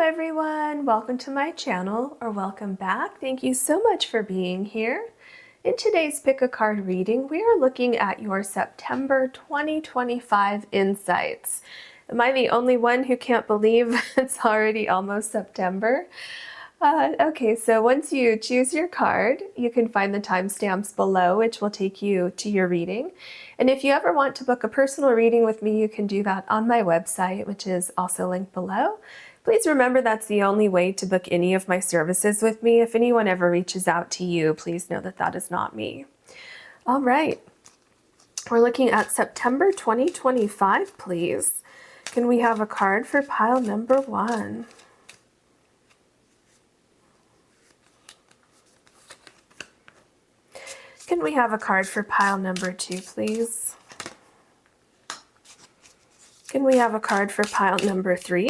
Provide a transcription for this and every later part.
everyone, welcome to my channel, or welcome back. Thank you so much for being here. In today's Pick a Card reading, we are looking at your September 2025 insights. Am I the only one who can't believe it's already almost September? Okay, so once you choose your card, you can find the timestamps below, which will take you to your reading. And if you ever want to book a personal reading with me, you can do that on my website, which is also linked below. Please remember that's the only way to book any of my services with me. If anyone ever reaches out to you, please know that that is not me. All right, we're looking at September 2025, please. Can we have a card for pile number 1? Can we have a card for pile number 2, please? Can we have a card for pile number 3?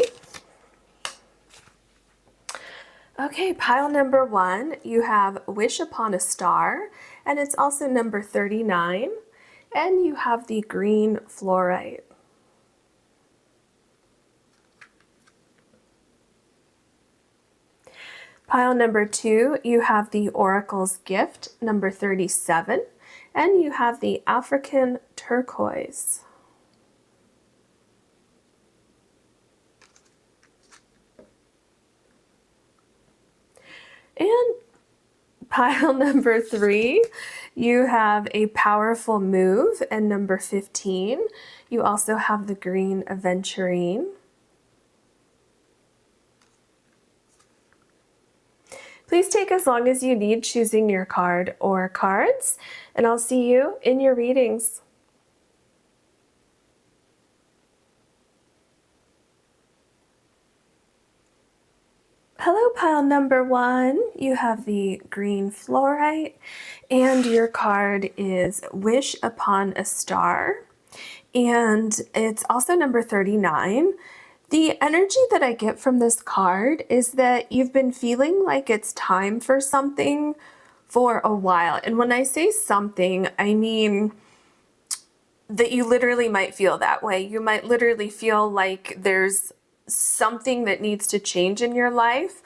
Okay, pile number 1, you have Wish Upon a Star, and it's also number 39, and you have the green fluorite. Pile number 2, you have the Oracle's Gift, number 37, and you have the African Turquoise. And pile number 3, you have a Powerful Move, and number 15. You also have the green Aventurine. Please take as long as you need choosing your card or cards, and I'll see you in your readings. Hello, pile number 1. You have the green fluorite, and your card is Wish Upon a Star, and it's also number 39. The energy that I get from this card is that you've been feeling like it's time for something for a while. And when I say something, I mean that you literally might feel that way. You might literally feel like there's something that needs to change in your life.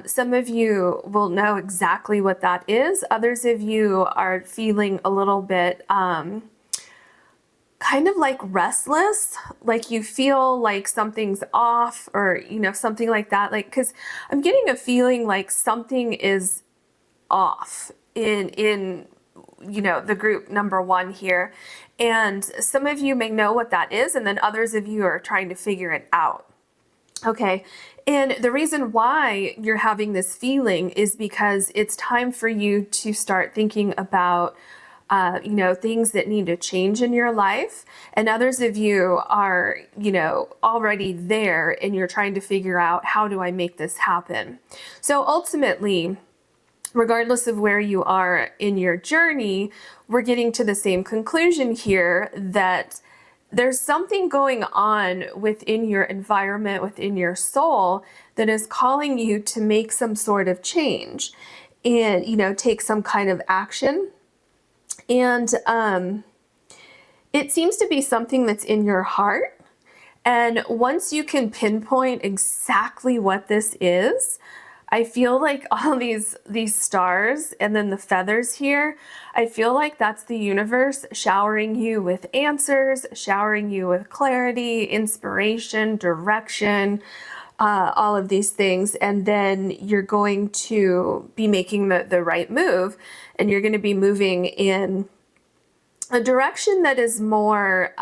Some of you will know exactly what that is. Others of you are feeling a little bit kind of like restless, like you feel like something's off, or something like that. Like, because I'm getting a feeling like something is off in the group number 1 here, and some of you may know what that is, and then others of you are trying to figure it out. Okay, and the reason why you're having this feeling is because it's time for you to start thinking about things that need to change in your life. And others of you are, already there, and you're trying to figure out, how do I make this happen? So ultimately, regardless of where you are in your journey, we're getting to the same conclusion here, that there's something going on within your environment, within your soul, that is calling you to make some sort of change and, take some kind of action. And it seems to be something that's in your heart. And once you can pinpoint exactly what this is, I feel like all these stars and then the feathers here, I feel like that's the universe showering you with answers, showering you with clarity, inspiration, direction, all of these things. And then you're going to be making the right move, and you're going to be moving in a direction that is more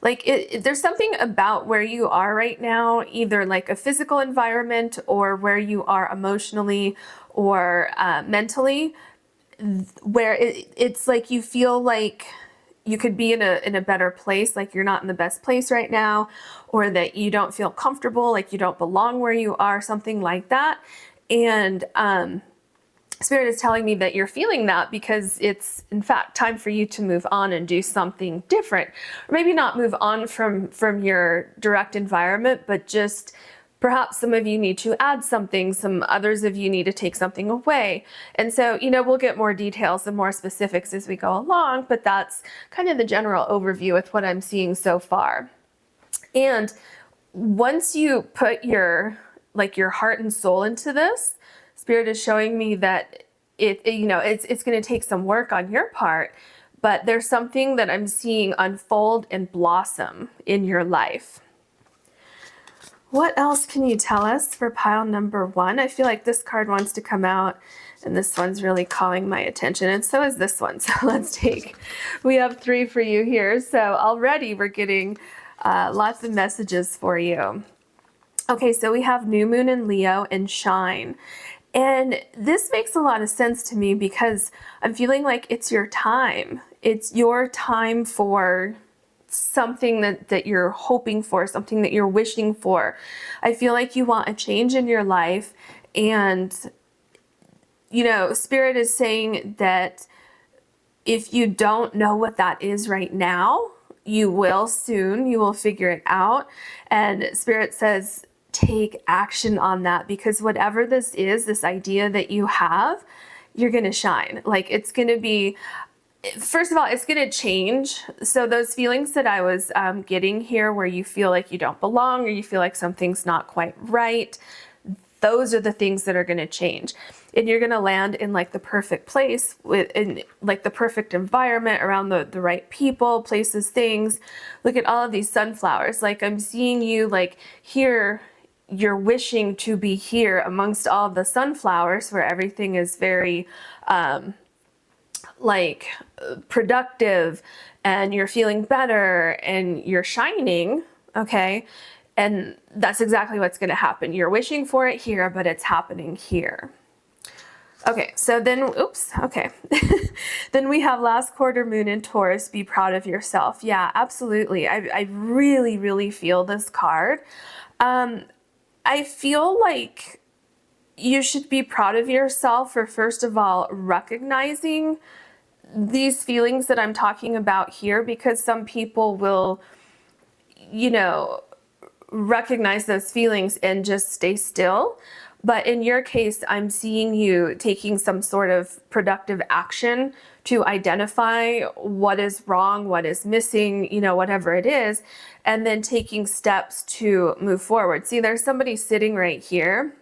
there's something about where you are right now, either like a physical environment or where you are emotionally or mentally, where it's like you feel like you could be in a better place, like you're not in the best place right now, or that you don't feel comfortable, like you don't belong where you are, something like that. And Spirit is telling me that you're feeling that because it's, in fact, time for you to move on and do something different. Or maybe not move on from your direct environment, but just perhaps some of you need to add something, some others of you need to take something away. And so, we'll get more details and more specifics as we go along, but that's kind of the general overview with what I'm seeing so far. And once you put your heart and soul into this, Spirit is showing me that it's going to take some work on your part, but there's something that I'm seeing unfold and blossom in your life. What else can you tell us for pile number 1? I feel like this card wants to come out, and this one's really calling my attention, and so is this one. So let's take, we have 3 for you here. So already we're getting lots of messages for you. Okay, so we have new moon in Leo and shine. And this makes a lot of sense to me because I'm feeling like it's your time. It's your time for something that you're hoping for, something that you're wishing for. I feel like you want a change in your life, and Spirit is saying that if you don't know what that is right now, you will soon. You will figure it out. And Spirit says, take action on that, because whatever this is, this idea that you have, you're going to shine. Like, it's going to be, first of all, it's going to change. So those feelings that I was getting here, where you feel like you don't belong, or you feel like something's not quite right, those are the things that are going to change. And you're going to land in like the perfect place, in like the perfect environment, around the right people, places, things. Look at all of these sunflowers. Like, I'm seeing you like here. You're wishing to be here amongst all of the sunflowers, where everything is very productive, and you're feeling better and you're shining. Okay. And that's exactly what's going to happen. You're wishing for it here, but it's happening here. Okay, so then, then we have last quarter moon in Taurus, be proud of yourself. Yeah, absolutely. I really, really feel this card. I feel like you should be proud of yourself for, first of all, recognizing these feelings that I'm talking about here, because some people will, recognize those feelings and just stay still. But in your case, I'm seeing you taking some sort of productive action to identify what is wrong, what is missing, whatever it is, and then taking steps to move forward. See, there's somebody sitting right here,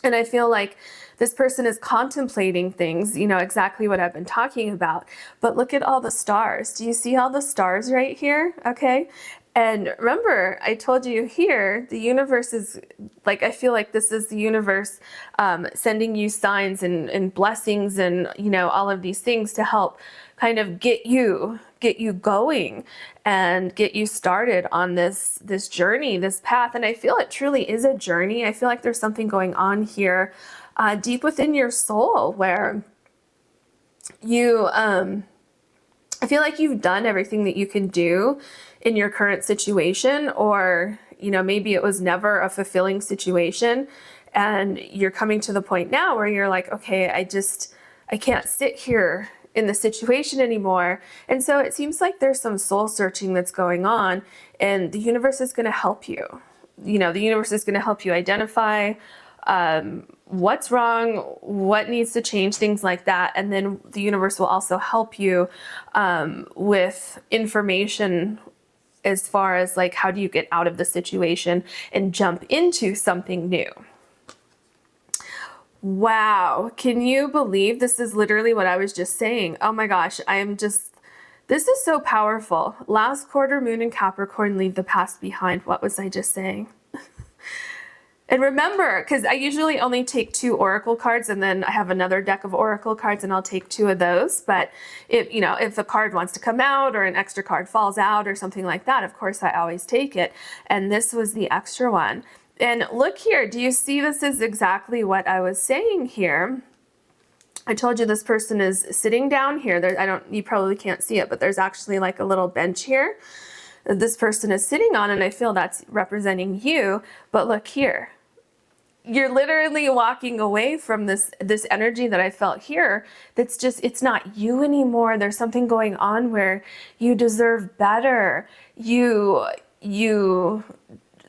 and I feel like this person is contemplating things, exactly what I've been talking about. But look at all the stars. Do you see all the stars right here? Okay. And remember, I told you here, the universe is like, I feel like this is the universe sending you signs and blessings and, all of these things to help kind of get you going and get you started on this journey, this path. And I feel it truly is a journey. I feel like there's something going on here deep within your soul, where you, I feel like you've done everything that you can do in your current situation, or, maybe it was never a fulfilling situation, and you're coming to the point now where you're like, okay, I can't sit here in the situation anymore. And so it seems like there's some soul searching that's going on, and the universe is going to help you. The universe is going to help you identify what's wrong, what needs to change, things like that. And then the universe will also help you with information as far as like, how do you get out of the situation and jump into something new. Wow. Can you believe this is literally what I was just saying? Oh my gosh. This is so powerful. Last quarter moon in Capricorn, leave the past behind. What was I just saying? And remember, because I usually only take 2 oracle cards, and then I have another deck of oracle cards, and I'll take 2 of those. But if a card wants to come out, or an extra card falls out, or something like that, of course I always take it. And this was the extra one. And look here, do you see this is exactly what I was saying here? I told you this person is sitting down here. You probably can't see it, but there's actually like a little bench here that this person is sitting on, and I feel that's representing you. But look here. You're literally walking away from this energy that I felt here. That's just, it's not you anymore. There's something going on where you deserve better. You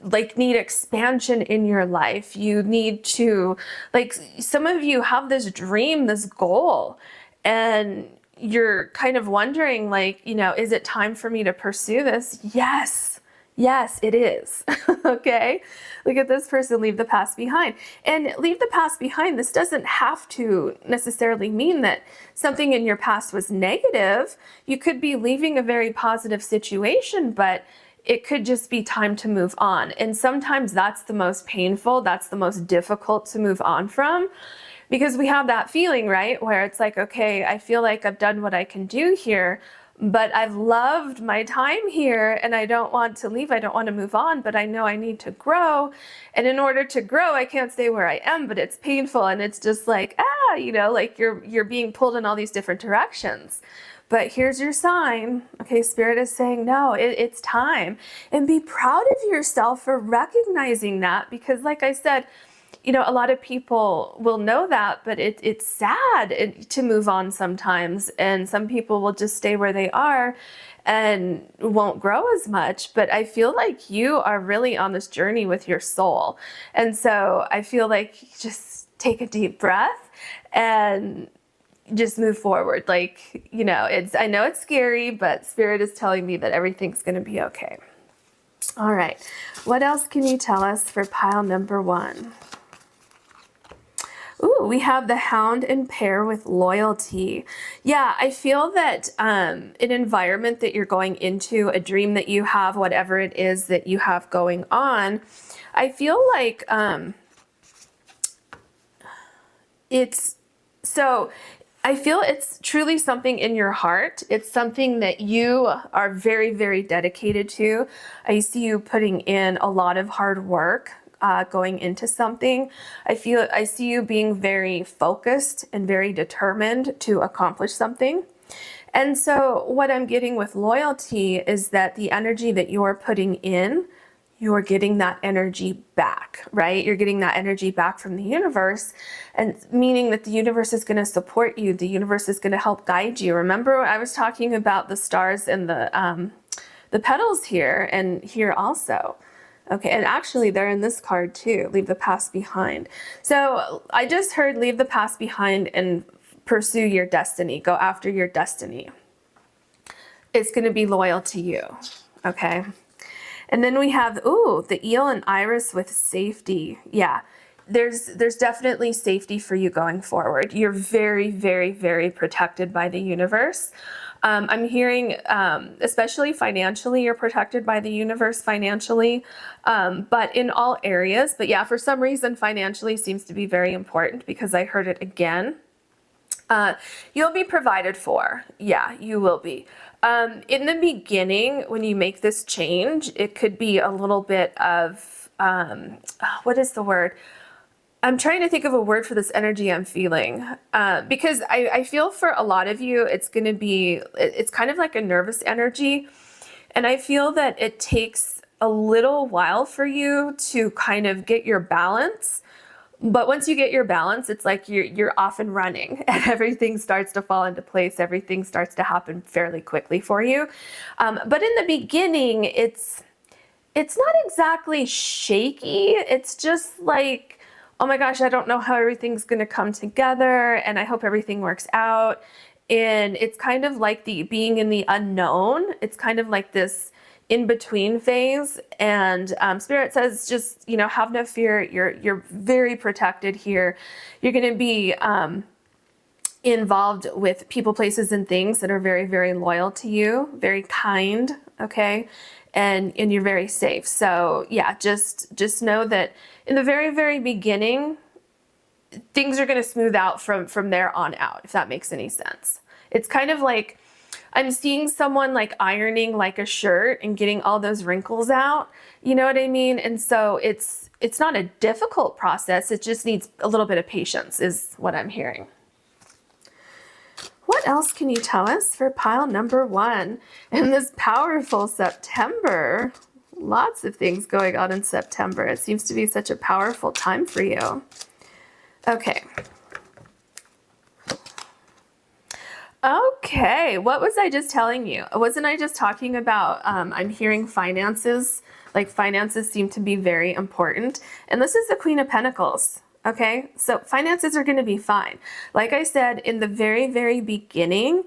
like need expansion in your life. You need to, like, some of you have this dream, this goal, and you're kind of wondering, like, is it time for me to pursue this? Yes. Yes, it is. Okay. Look at this person, leave the past behind. And leave the past behind, this doesn't have to necessarily mean that something in your past was negative. You could be leaving a very positive situation, but it could just be time to move on. And sometimes that's the most painful, that's the most difficult to move on from, because we have that feeling, right? Where it's like, okay, I feel like I've done what I can do here, but I've loved my time here and I don't want to leave. I don't want to move on, but I know I need to grow. And in order to grow, I can't stay where I am, but it's painful. And it's just like, like you're being pulled in all these different directions. But here's your sign. Okay, Spirit is saying, no, it's time. And be proud of yourself for recognizing that, because like I said, a lot of people will know that, but it's sad to move on sometimes. And some people will just stay where they are and won't grow as much. But I feel like you are really on this journey with your soul. And so I feel like just take a deep breath and just move forward. Like, I know it's scary, but Spirit is telling me that everything's going to be okay. All right. What else can you tell us for pile number 1? Ooh, we have the Hound and Pair with loyalty. Yeah, I feel that an environment that you're going into, a dream that you have, whatever it is that you have going on, I feel like it's truly something in your heart. It's something that you are very, very dedicated to. I see you putting in a lot of hard work going into something. I see you being very focused and very determined to accomplish something. And so what I'm getting with loyalty is that the energy that you're putting in, you're getting that energy back, right? You're getting that energy back from the universe, and meaning that the universe is going to support you. The universe is going to help guide you. Remember, I was talking about the stars and the petals here and here also. Okay, and actually they're in this card too, leave the past behind. So I just heard leave the past behind and pursue your destiny, go after your destiny. It's going to be loyal to you, okay? And then we have, the eel and iris with safety. Yeah, there's definitely safety for you going forward. You're very, very, very protected by the universe. I'm hearing, especially financially, you're protected by the universe financially, but in all areas. But yeah, for some reason, financially seems to be very important because I heard it again. You'll be provided for. Yeah, you will be. In the beginning, when you make this change, it could be a little bit of, what is the word? I'm trying to think of a word for this energy I'm feeling, because I feel for a lot of you, it's kind of like a nervous energy. And I feel that it takes a little while for you to kind of get your balance. But once you get your balance, it's like you're off and running and everything starts to fall into place. Everything starts to happen fairly quickly for you. But in the beginning, it's not exactly shaky. It's just like, oh my gosh, I don't know how everything's going to come together and I hope everything works out. And it's kind of like being in the unknown. It's kind of like this in-between phase. And Spirit says, just, have no fear. You're very protected here. You're going to be involved with people, places, and things that are very, very loyal to you, very kind, okay? And you're very safe. So yeah, just know that in the very, very beginning, things are going to smooth out from there on out, if that makes any sense. It's kind of like I'm seeing someone like ironing like a shirt and getting all those wrinkles out. You know what I mean? And so it's not a difficult process. It just needs a little bit of patience is what I'm hearing. What else can you tell us for pile number 1 in this powerful September? Lots of things going on in September. It seems to be such a powerful time for you. Okay. Okay, what was I just telling you? Wasn't I just talking about, I'm hearing finances, like finances seem to be very important. And this is the Queen of Pentacles. Okay, so finances are going to be fine. Like I said, in the very, very beginning,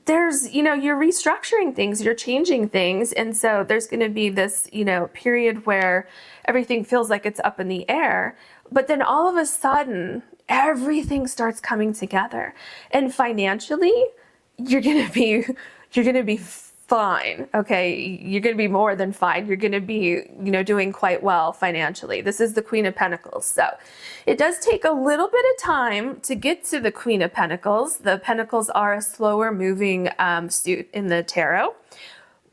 there's, you're restructuring things, you're changing things. And so there's going to be this, period where everything feels like it's up in the air. But then all of a sudden, everything starts coming together. And financially, you're going to be fine. Okay. You're going to be more than fine. You're going to be, doing quite well financially. This is the Queen of Pentacles. So it does take a little bit of time to get to the Queen of Pentacles. The Pentacles are a slower moving suit in the tarot,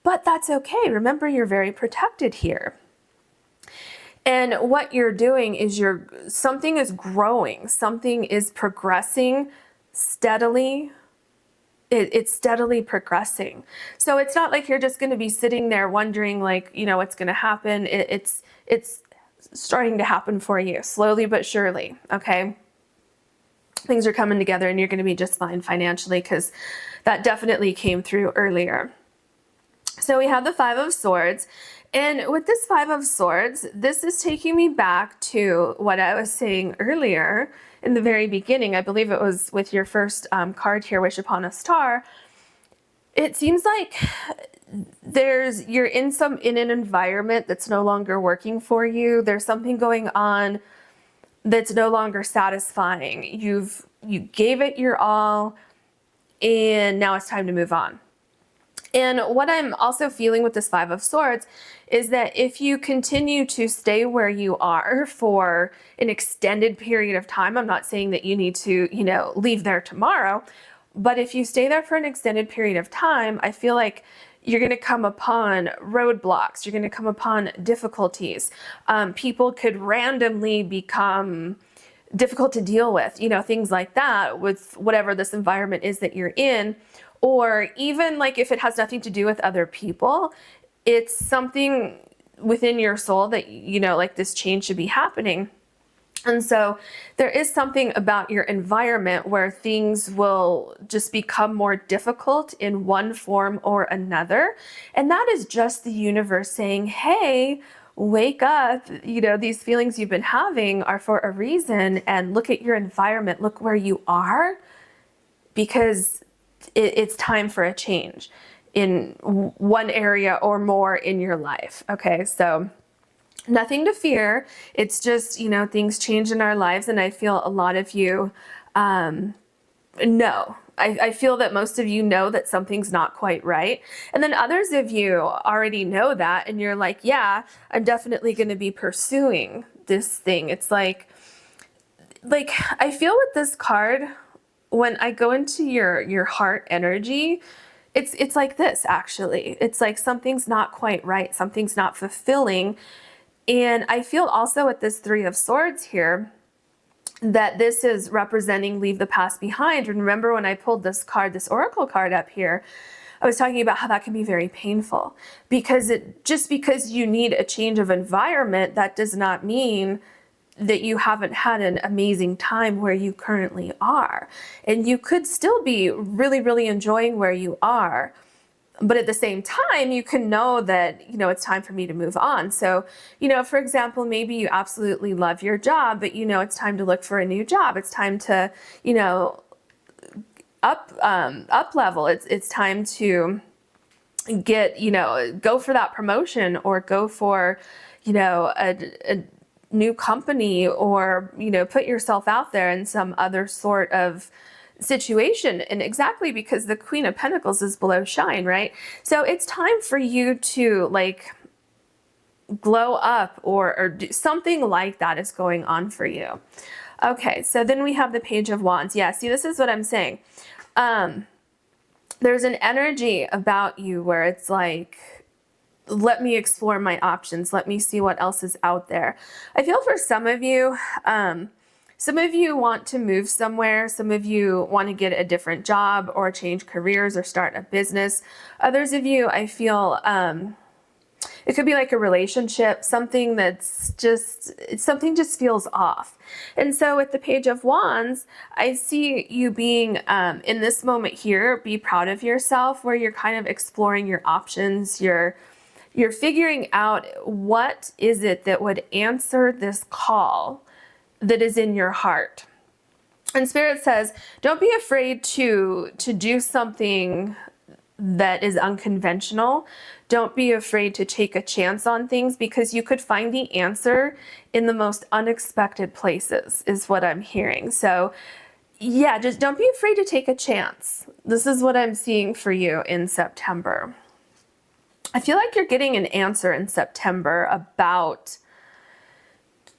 but that's okay. Remember, you're very protected here. And what you're doing is something is growing, something is progressing steadily. It's steadily progressing. So it's not like you're just going to be sitting there wondering like, what's going to happen. It's starting to happen for you slowly but surely. Okay. Things are coming together and you're going to be just fine financially, because that definitely came through earlier. So we have the Five of Swords. And with this Five of Swords, this is taking me back to what I was saying earlier in the very beginning. I believe it was with your first card here, Wish Upon a Star. It seems like you're in an environment that's no longer working for you. There's something going on that's no longer satisfying. You gave it your all, and now it's time to move on. And what I'm also feeling with this Five of Swords is that if you continue to stay where you are for an extended period of time, I'm not saying that you need to, leave there tomorrow, but if you stay there for an extended period of time, I feel like you're going to come upon roadblocks. You're going to come upon difficulties. People could randomly become difficult to deal with, things like that with whatever this environment is that you're in. Or even like if it has nothing to do with other people, it's something within your soul that, like this change should be happening. And so there is something about your environment where things will just become more difficult in one form or another. And that is just the universe saying, hey, wake up. These feelings you've been having are for a reason. And look at your environment. Look where you are, because it's time for a change in one area or more in your life. Okay, so nothing to fear. It's just, things change in our lives. And I feel a lot of you know. I feel that most of you know that something's not quite right. And then others of you already know that. And you're like, yeah, I'm definitely going to be pursuing this thing. It's like I feel with this card, when I go into your heart energy, it's like this, actually. It's like something's not quite right. Something's not fulfilling. And I feel also with this Three of Swords here that this is representing leave the past behind. And remember when I pulled this card, this oracle card up here, I was talking about how that can be very painful, because just because you need a change of environment, that does not mean that you haven't had an amazing time where you currently are. And you could still be really, really enjoying where you are. But at the same time, you can know that, it's time for me to move on. So, for example, maybe you absolutely love your job, but it's time to look for a new job. It's time to, up level. It's time to get, go for that promotion, or go for, a new company, or, put yourself out there in some other sort of situation. And exactly because the Queen of Pentacles is below shine, right? So it's time for you to glow up, or do something like that is going on for you. Okay, so then we have the Page of Wands. Yeah, see, this is what I'm saying. There's an energy about you where it's like, let me explore my options. Let me see what else is out there. I feel for some of you want to move somewhere. Some of you want to get a different job, or change careers, or start a business. Others of you, I feel, it could be like a relationship, something just feels off. And so with the Page of Wands, I see you being, in this moment here, be proud of yourself, where you're kind of exploring your options. You're figuring out what is it that would answer this call that is in your heart. And Spirit says, don't be afraid to do something that is unconventional. Don't be afraid to take a chance on things, because you could find the answer in the most unexpected places, is what I'm hearing. So yeah, just don't be afraid to take a chance. This is what I'm seeing for you in September. I feel like you're getting an answer in September about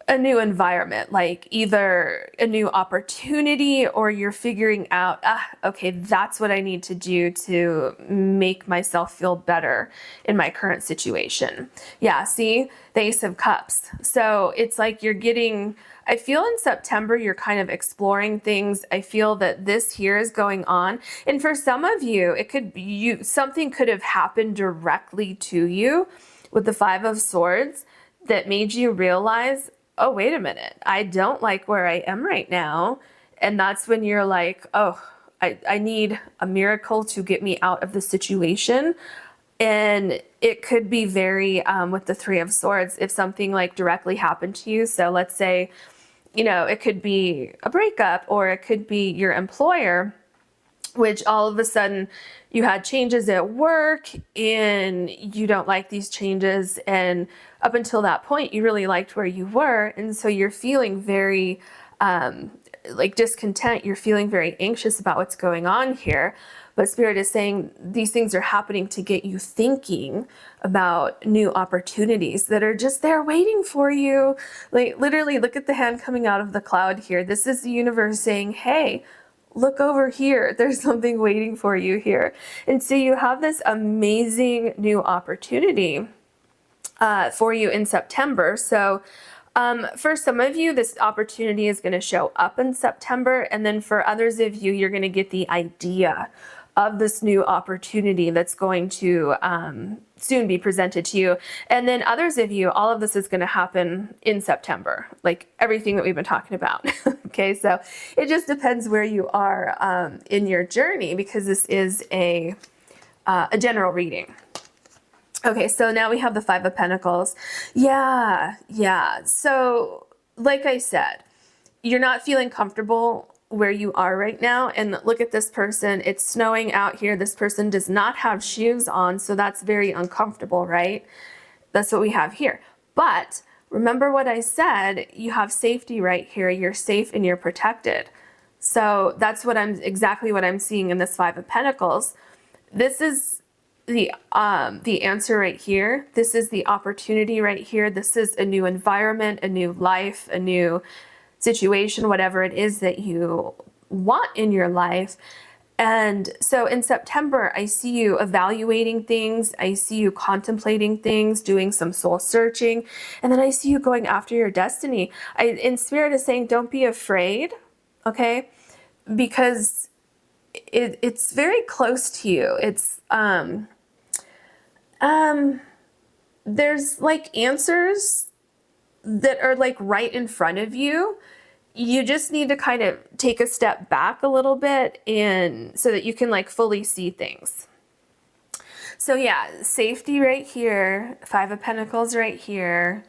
a new environment, like either a new opportunity, or you're figuring out, okay, that's what I need to do to make myself feel better in my current situation. Yeah, see, the Ace of Cups. So it's like you're getting, I feel in September, you're kind of exploring things. I feel that this here is going on. And for some of you, it could be something could have happened directly to you with the Five of Swords that made you realize, oh, wait a minute, I don't like where I am right now. And that's when you're like, oh, I need a miracle to get me out of the situation. And it could be very, with the Three of Swords, if something like directly happened to you. So let's say, you know, it could be a breakup, or it could be your employer, which all of a sudden you had changes at work and you don't like these changes. And up until that point, you really liked where you were. And so you're feeling very like discontent. You're feeling very anxious about what's going on here. But Spirit is saying these things are happening to get you thinking about new opportunities that are just there waiting for you. Like literally, look at the hand coming out of the cloud here. This is the universe saying, hey, look over here. There's something waiting for you here. And so you have this amazing new opportunity for you in September. So for some of you, this opportunity is going to show up in September. And then for others of you, you're going to get the idea of this new opportunity that's going to soon be presented to you. And then others of you, all of this is going to happen in September, like everything that we've been talking about. Okay, so it just depends where you are in your journey, because this is a general reading. Okay, so now we have the Five of Pentacles. Yeah. So like I said, you're not feeling comfortable where you are right now. And look at this person. It's snowing out here. This person does not have shoes on, so that's very uncomfortable, right? That's what we have here. But remember what I said, you have safety right here. You're safe and you're protected. So that's exactly what I'm seeing in this Five of Pentacles. This is the answer right here. This is the opportunity right here. This is a new environment, a new life, a new situation, whatever it is that you want in your life. And so in September, I see you evaluating things. I see you contemplating things, doing some soul searching. And then I see you going after your destiny. In Spirit is saying, don't be afraid, okay? Because it's very close to you. It's, there's like answers that are like right in front of you. You just need to kind of take a step back a little bit, and so that you can like fully see things. So yeah, safety right here, Five of Pentacles right here.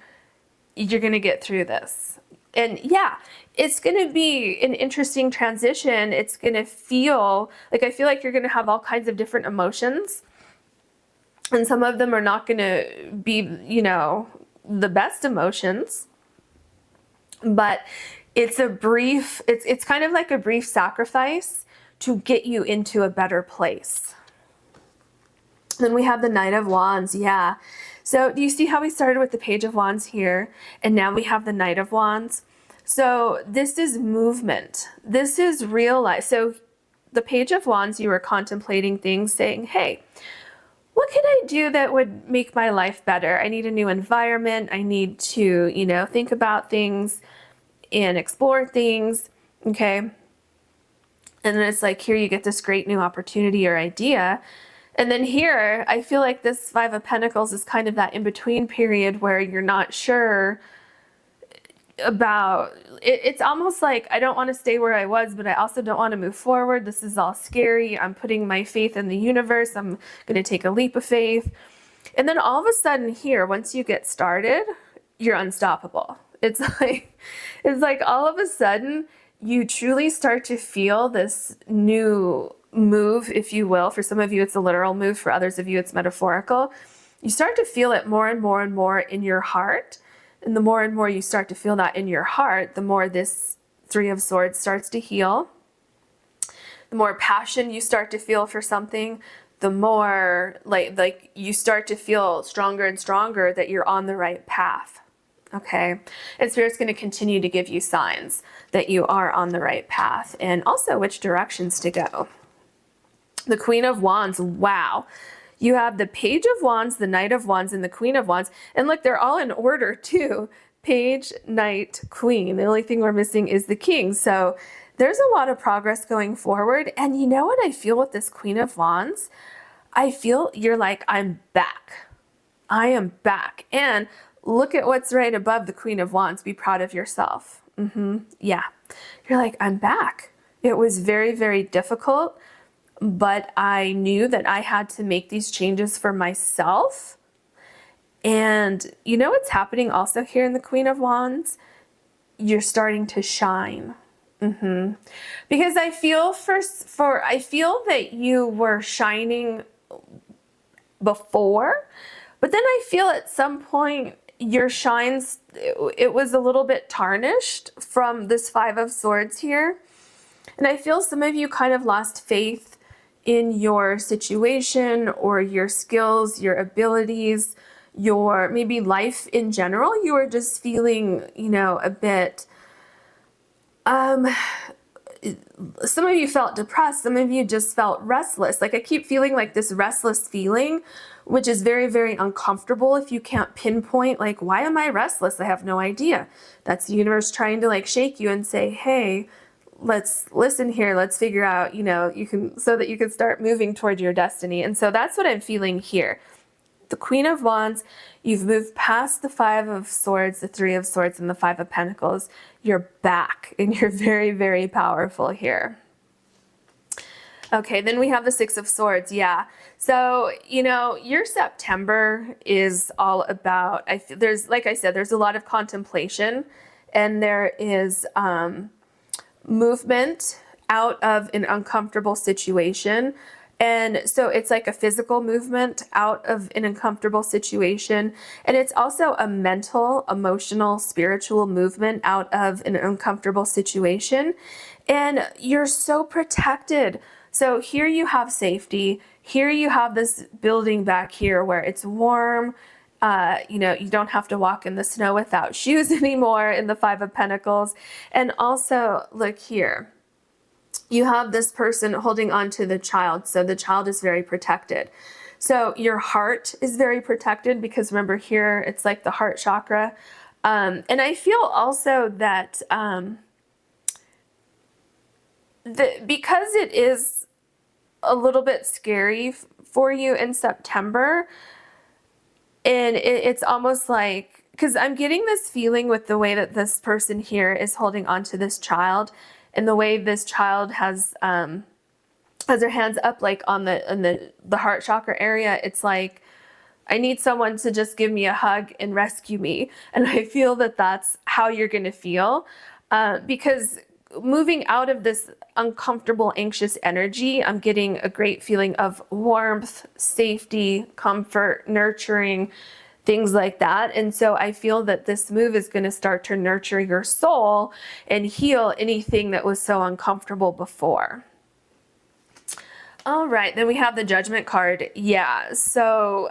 You're going to get through this. And yeah, it's going to be an interesting transition. It's going to feel like, I feel like you're going to have all kinds of different emotions. And some of them are not going to be, you know, the best emotions. But it's it's kind of like a brief sacrifice to get you into a better place. Then we have the Knight of Wands. Yeah. So do you see how we started with the Page of Wands here? And now we have the Knight of Wands. So this is movement. This is real life. So the Page of Wands, you were contemplating things, saying, hey, what can I do that would make my life better? I need a new environment. I need to, you know, think about things and explore things. Okay. And then it's like, here you get this great new opportunity or idea. And then here, I feel like this Five of Pentacles is kind of that in-between period where you're not sure about it. It's almost like, I don't want to stay where I was, but I also don't want to move forward. This is all scary. I'm putting my faith in the universe. I'm going to take a leap of faith. And then all of a sudden here, once you get started, you're unstoppable. It's like all of a sudden you truly start to feel this new move, if you will. For some of you, it's a literal move. For others of you, it's metaphorical. You start to feel it more and more and more in your heart. And the more and more you start to feel that in your heart, the more this Three of Swords starts to heal. The more passion you start to feel for something, the more like you start to feel stronger and stronger that you're on the right path. Okay. And Spirit's going to continue to give you signs that you are on the right path, and also which directions to go. The Queen of Wands. Wow. You have the Page of Wands, the Knight of Wands, and the Queen of Wands. And look, they're all in order too. Page, Knight, Queen. The only thing we're missing is the King. So there's a lot of progress going forward. And you know what I feel with this Queen of Wands? I feel you're like, I'm back. I am back. And look at what's right above the Queen of Wands. Be proud of yourself. Yeah. You're like, I'm back. It was very, very difficult, but I knew that I had to make these changes for myself. And you know what's happening also here in the Queen of Wands? You're starting to shine. Because I feel I feel that you were shining before, but then I feel at some point your shines, it was a little bit tarnished from this Five of Swords here. And I feel some of you kind of lost faith in your situation or your skills, your abilities, your maybe life in general. You were just feeling, you know, a bit, some of you felt depressed. Some of you just felt restless. Like I keep feeling like this restless feeling, which is very, very uncomfortable if you can't pinpoint, like, why am I restless? I have no idea. That's the universe trying to like shake you and say, hey, let's listen here. Let's figure out, you know, so that you can start moving toward your destiny. And so that's what I'm feeling here. The Queen of Wands, you've moved past the Five of Swords, the Three of Swords, and the Five of Pentacles. You're back, and you're very, very powerful here. Okay, then we have the Six of Swords. Yeah. So, you know, your September is all about, there's, like I said, there's a lot of contemplation, and there is movement out of an uncomfortable situation. And so it's like a physical movement out of an uncomfortable situation. And it's also a mental, emotional, spiritual movement out of an uncomfortable situation. And you're so protected. So here you have safety. Here you have this building back here where it's warm. You know, you don't have to walk in the snow without shoes anymore in the Five of Pentacles. And also, look here. You have this person holding on to the child. So the child is very protected. So your heart is very protected because remember here, it's like the heart chakra. And I feel also that because it is a little bit scary for you in September, and it's almost like, because I'm getting this feeling with the way that this person here is holding on to this child, and the way this child has their hands up like on the heart chakra area. It's like, I need someone to just give me a hug and rescue me. And I feel that that's how you're going to feel because moving out of this uncomfortable, anxious energy, I'm getting a great feeling of warmth, safety, comfort, nurturing, things like that. And so I feel that this move is going to start to nurture your soul and heal anything that was so uncomfortable before. All right, then we have the Judgment card. Yeah, so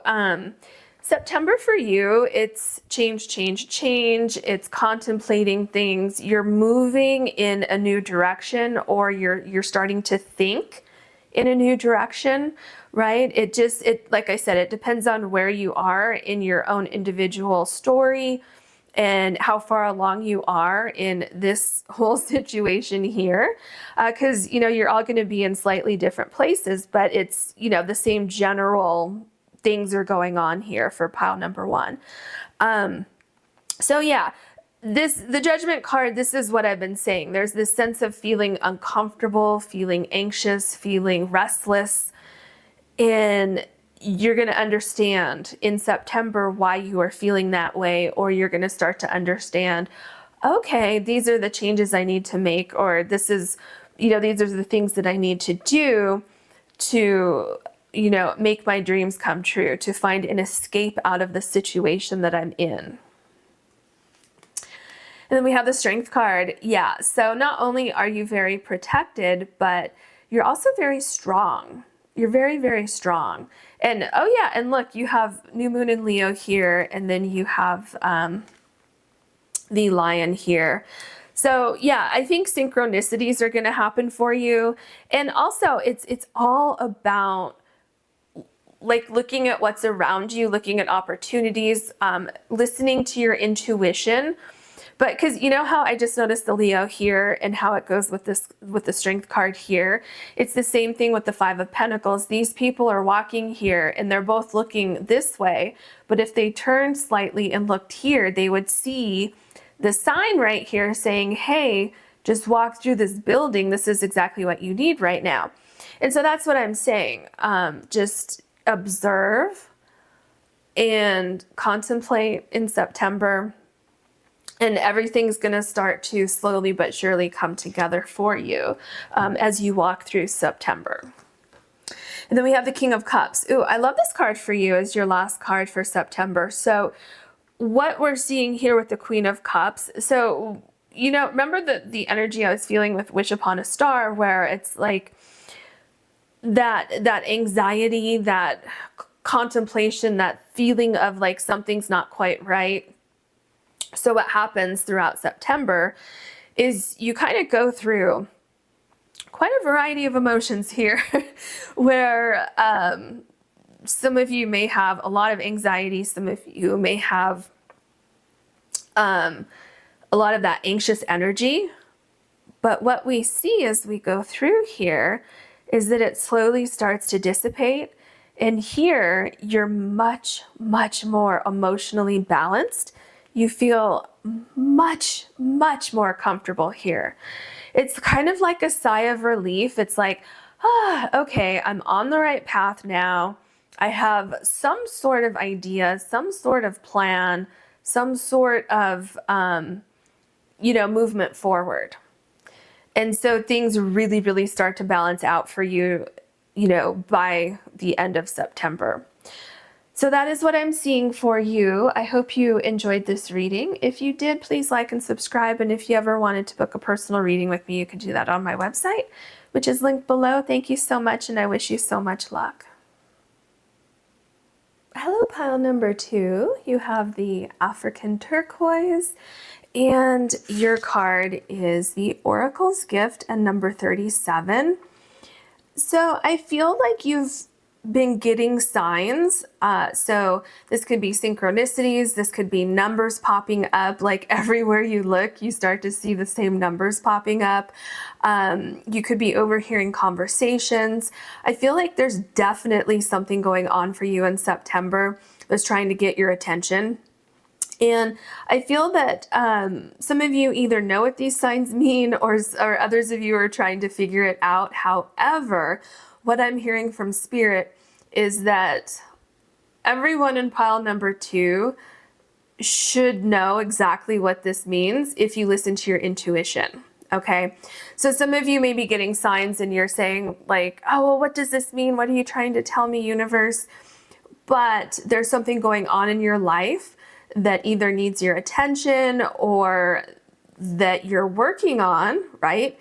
September for you, it's change. It's contemplating things. You're moving in a new direction, or you're starting to think in a new direction, right? It like I said, it depends on where you are in your own individual story and how far along you are in this whole situation here. Because, you know, you're all going to be in slightly different places, but it's, you know, the same general things are going on here for pile number one. So yeah, the Judgment card, this is what I've been saying. There's this sense of feeling uncomfortable, feeling anxious, feeling restless. And you're going to understand in September why you are feeling that way, or you're going to start to understand, okay, these are the changes I need to make, or this is, these are the things that I need to do to, make my dreams come true, to find an escape out of the situation that I'm in. And then we have the Strength card. Yeah, so not only are you very protected, but you're also very strong. You're very, very strong. And oh yeah, and look, you have New Moon in Leo here, and then you have the Lion here. So yeah, I think synchronicities are going to happen for you. And also it's all about like looking at what's around you, looking at opportunities, listening to your intuition. But because you know how I just noticed the Leo here and how it goes with this, with the Strength card here, it's the same thing with the Five of Pentacles. These people are walking here and they're both looking this way, but if they turned slightly and looked here, they would see the sign right here saying, hey, just walk through this building. This is exactly what you need right now. And so that's what I'm saying. Just observe and contemplate in September, and everything's going to start to slowly but surely come together for you as you walk through September. And then we have the King of Cups. Ooh, I love this card for you as your last card for September. So what we're seeing here with the Queen of Cups, so, remember the energy I was feeling with Wish Upon a Star, where it's like that anxiety, that contemplation, that feeling of like something's not quite right. So what happens throughout September is you kind of go through quite a variety of emotions here where some of you may have a lot of anxiety. Some of you may have a lot of that anxious energy. But what we see as we go through here is that it slowly starts to dissipate. And here you're much, much more emotionally balanced. You feel much, much more comfortable here. It's kind of like a sigh of relief. It's like, okay, I'm on the right path now. I have some sort of idea, some sort of plan, some sort of, movement forward. And so things really, really start to balance out for you, by the end of September. So that is what I'm seeing for you. I hope you enjoyed this reading. If you did, please like and subscribe. And if you ever wanted to book a personal reading with me, you can do that on my website, which is linked below. Thank you so much, and I wish you so much luck. Hello, pile number 2. You have the African Turquoise, and your card is the Oracle's Gift and number 37. So I feel like you've been getting signs. So this could be synchronicities. This could be numbers popping up. Like everywhere you look, you start to see the same numbers popping up. You could be overhearing conversations. I feel like there's definitely something going on for you in September that's trying to get your attention. And I feel that some of you either know what these signs mean, or others of you are trying to figure it out. However, what I'm hearing from Spirit is that everyone in pile number 2 should know exactly what this means if you listen to your intuition. Okay, so some of you may be getting signs and you're saying like, oh, well, what does this mean? What are you trying to tell me, universe? But there's something going on in your life that either needs your attention or that you're working on, right?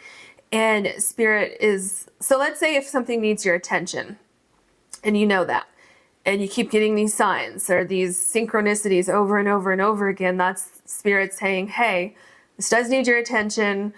And Spirit is, so let's say if something needs your attention and you know that, and you keep getting these signs or these synchronicities over and over and over again, that's Spirit saying, hey, this does need your attention.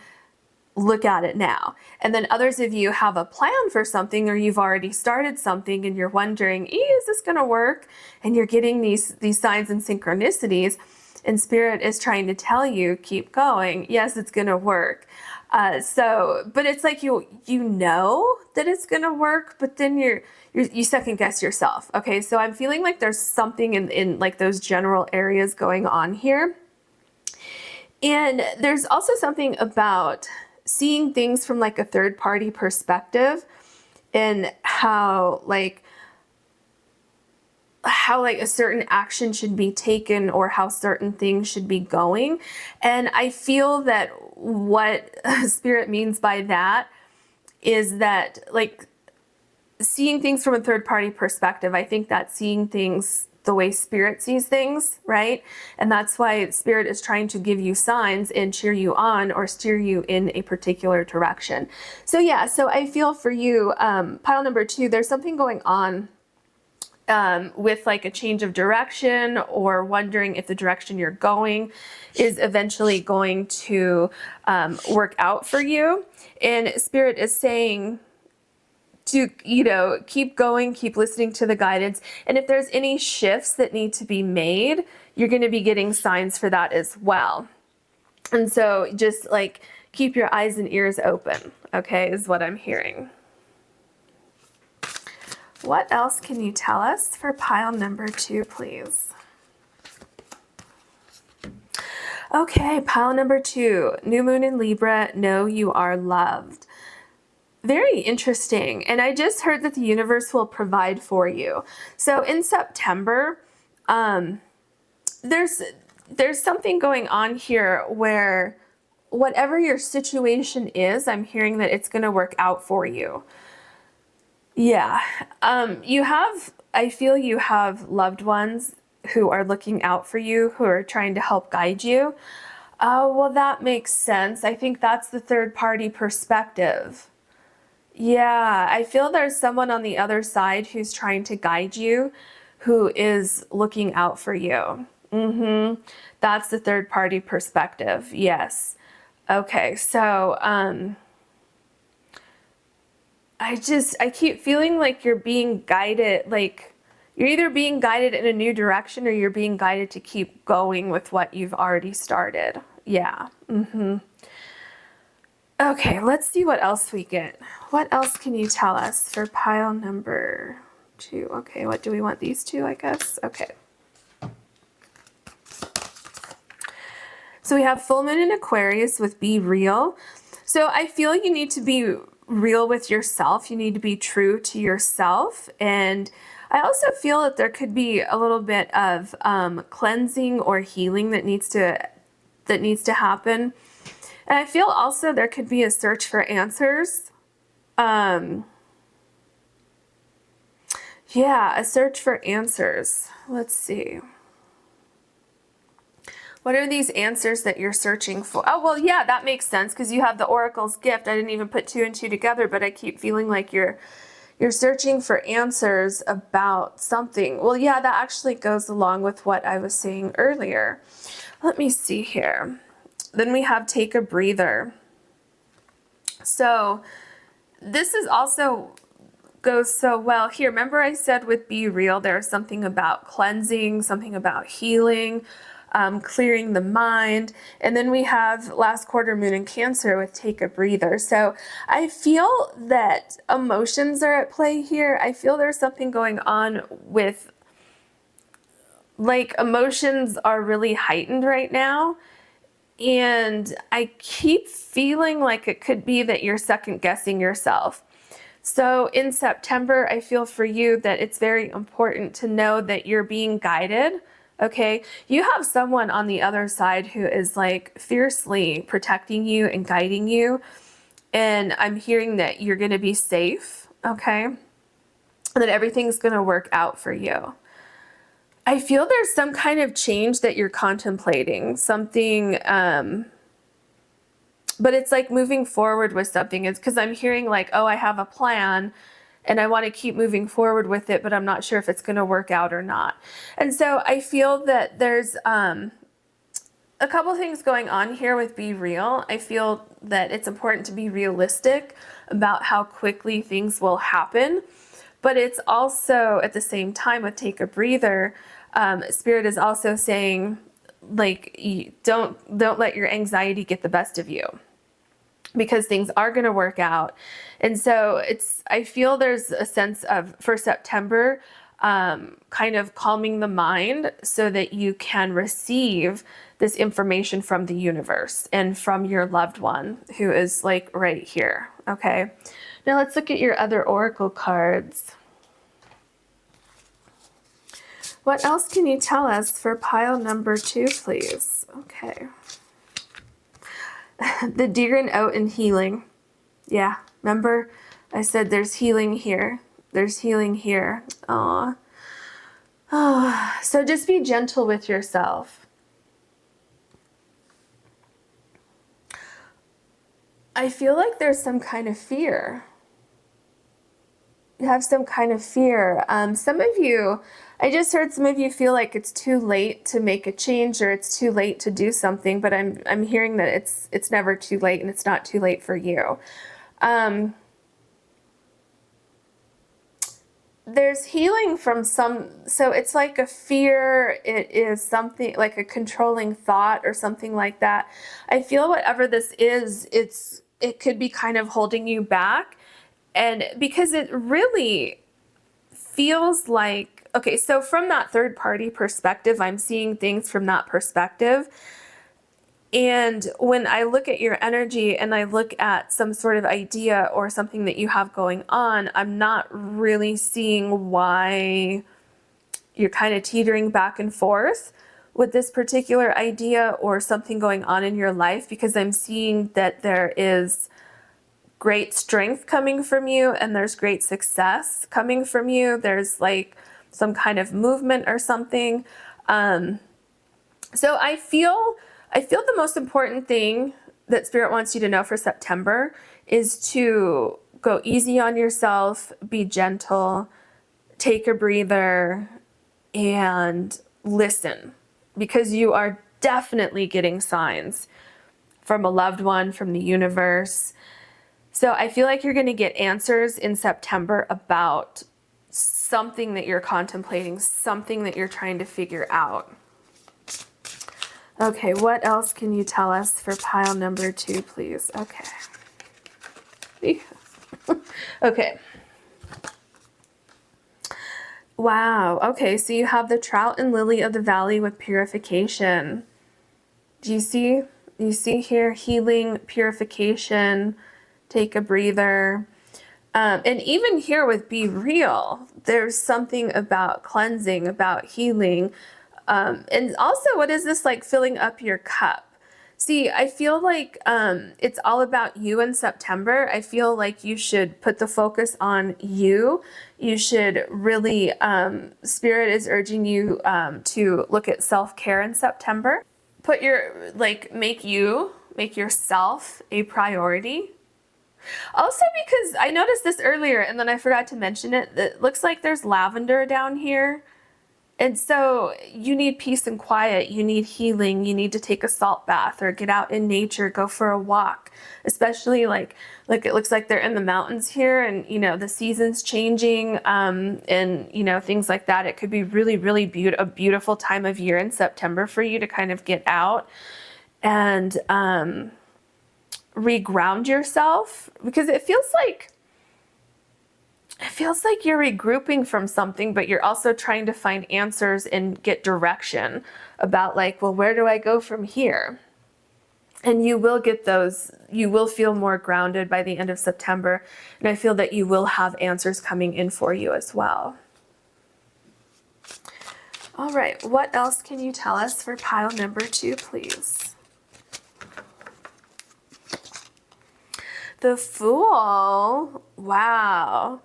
Look at it now. And then others of you have a plan for something, or you've already started something and you're wondering, is this going to work? And you're getting these signs and synchronicities, and Spirit is trying to tell you, keep going. Yes, it's going to work. But it's like you know that it's going to work, but then you second guess yourself. Okay, so I'm feeling like there's something in like those general areas going on here. And there's also something about seeing things from like a third party perspective, and how like how like a certain action should be taken or how certain things should be going. And I feel that what Spirit means by that is that like seeing things from a third party perspective. I think that's seeing things the way Spirit sees things, right? And that's why Spirit is trying to give you signs and cheer you on or steer you in a particular direction. So yeah, so I feel for you, pile number 2, there's something going on with like a change of direction, or wondering if the direction you're going is eventually going to work out for you. And Spirit is saying to, you know, keep going, keep listening to the guidance. And if there's any shifts that need to be made, you're going to be getting signs for that as well. And so just like keep your eyes and ears open, okay, is what I'm hearing. What else can you tell us for pile number 2, please? Okay, pile number 2, new moon in Libra, know you are loved. Very interesting. And I just heard that the universe will provide for you. So in September, there's something going on here where whatever your situation is, I'm hearing that it's going to work out for you. Yeah. I feel you have loved ones who are looking out for you, who are trying to help guide you. Oh, well, that makes sense. I think that's the third party perspective. Yeah, I feel there's someone on the other side who's trying to guide you, who is looking out for you. That's the third party perspective. Yes. Okay, so I keep feeling like you're being guided, like you're either being guided in a new direction or you're being guided to keep going with what you've already started. Yeah. Okay, let's see what else we get. What else can you tell us for pile number 2? Okay, what do we want? These 2, I guess? Okay. So we have full moon in Aquarius with be real. So I feel you need to be real with yourself. You need to be true to yourself. And I also feel that there could be a little bit of cleansing or healing that needs to happen. And I feel also there could be a search for answers. Yeah, a search for answers. Let's see. What are these answers that you're searching for? Oh, well, yeah, that makes sense because you have the Oracle's gift. I didn't even put 2 and 2 together, but I keep feeling like you're searching for answers about something. Well, yeah, that actually goes along with what I was saying earlier. Let me see here. Then we have take a breather. So this is also goes so well here. Remember I said with be real, there's something about cleansing, something about healing, clearing the mind. And then we have last quarter moon in Cancer with take a breather. So I feel that emotions are at play here. I feel there's something going on with like emotions are really heightened right now. And I keep feeling like it could be that you're second guessing yourself. So in September, I feel for you that it's very important to know that you're being guided. Okay, you have someone on the other side who is like fiercely protecting you and guiding you. And I'm hearing that you're going to be safe. Okay, and that everything's going to work out for you. I feel there's some kind of change that you're contemplating, something, but it's like moving forward with something. It's because I'm hearing like, oh, I have a plan and I want to keep moving forward with it, but I'm not sure if it's going to work out or not. And so I feel that there's a couple things going on here with be real. I feel that it's important to be realistic about how quickly things will happen. But it's also at the same time with take a breather, Spirit is also saying like don't let your anxiety get the best of you, because things are going to work out. And so I feel there's a sense of for September kind of calming the mind so that you can receive this information from the universe and from your loved one who is like right here. Okay. Now let's look at your other oracle cards. What else can you tell us for pile number 2, please? Okay. The deer and oat and healing. Yeah, remember I said there's healing here. There's healing here. Aw. Oh, so just be gentle with yourself. I feel like there's some kind of fear. You have some kind of fear. Some of you, I just heard some of you feel like it's too late to make a change or it's too late to do something, but I'm hearing that it's never too late and it's not too late for you. There's healing from so it's like a fear, it is something like a controlling thought or something like that. I feel whatever this is, it could be kind of holding you back. And because it really feels like, okay, so from that third party perspective, I'm seeing things from that perspective. And when I look at your energy and I look at some sort of idea or something that you have going on, I'm not really seeing why you're kind of teetering back and forth with this particular idea or something going on in your life, because I'm seeing that there is great strength coming from you and there's great success coming from you. There's like some kind of movement or something. So I feel the most important thing that Spirit wants you to know for September is to go easy on yourself, be gentle, take a breather, and listen, because you are definitely getting signs from a loved one, from the universe. So I feel like you're going to get answers in September about something that you're contemplating, something that you're trying to figure out. Okay, what else can you tell us for pile number 2, please? Okay. Okay. Wow. Okay, so you have the trout and lily of the valley with purification. Do you see? You see here healing, purification, take a breather. And even here with be real, there's something about cleansing, about healing. And also, what is this like filling up your cup? See, I feel like it's all about you in September. I feel like you should put the focus on you. You should really, Spirit is urging you to look at self-care in September. Put your, make yourself a priority. Also, because I noticed this earlier and then I forgot to mention it, it looks like there's lavender down here. And so you need peace and quiet, you need healing, you need to take a salt bath or get out in nature, go for a walk, especially like it looks like they're in the mountains here and, the season's changing and, things like that. It could be really, really a beautiful time of year in September for you to kind of get out and reground yourself, because it feels like you're regrouping from something, but you're also trying to find answers and get direction about well, where do I go from here? And you will get those, you will feel more grounded by the end of September. And I feel that you will have answers coming in for you as well. All right, what else can you tell us for pile number 2, please? The Fool. Wow.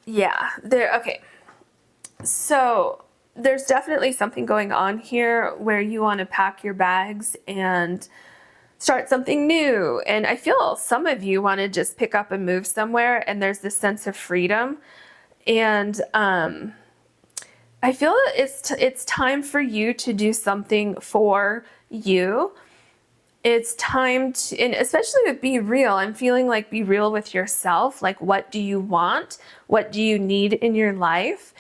Yeah, okay. So there's definitely something going on here where you want to pack your bags and start something new. And I feel some of you want to just pick up and move somewhere, and there's this sense of freedom. And I feel it's time for you to do something for you. It's time to, and especially with be real, I'm feeling like be real with yourself. Like, what do you want? What do you need in your life?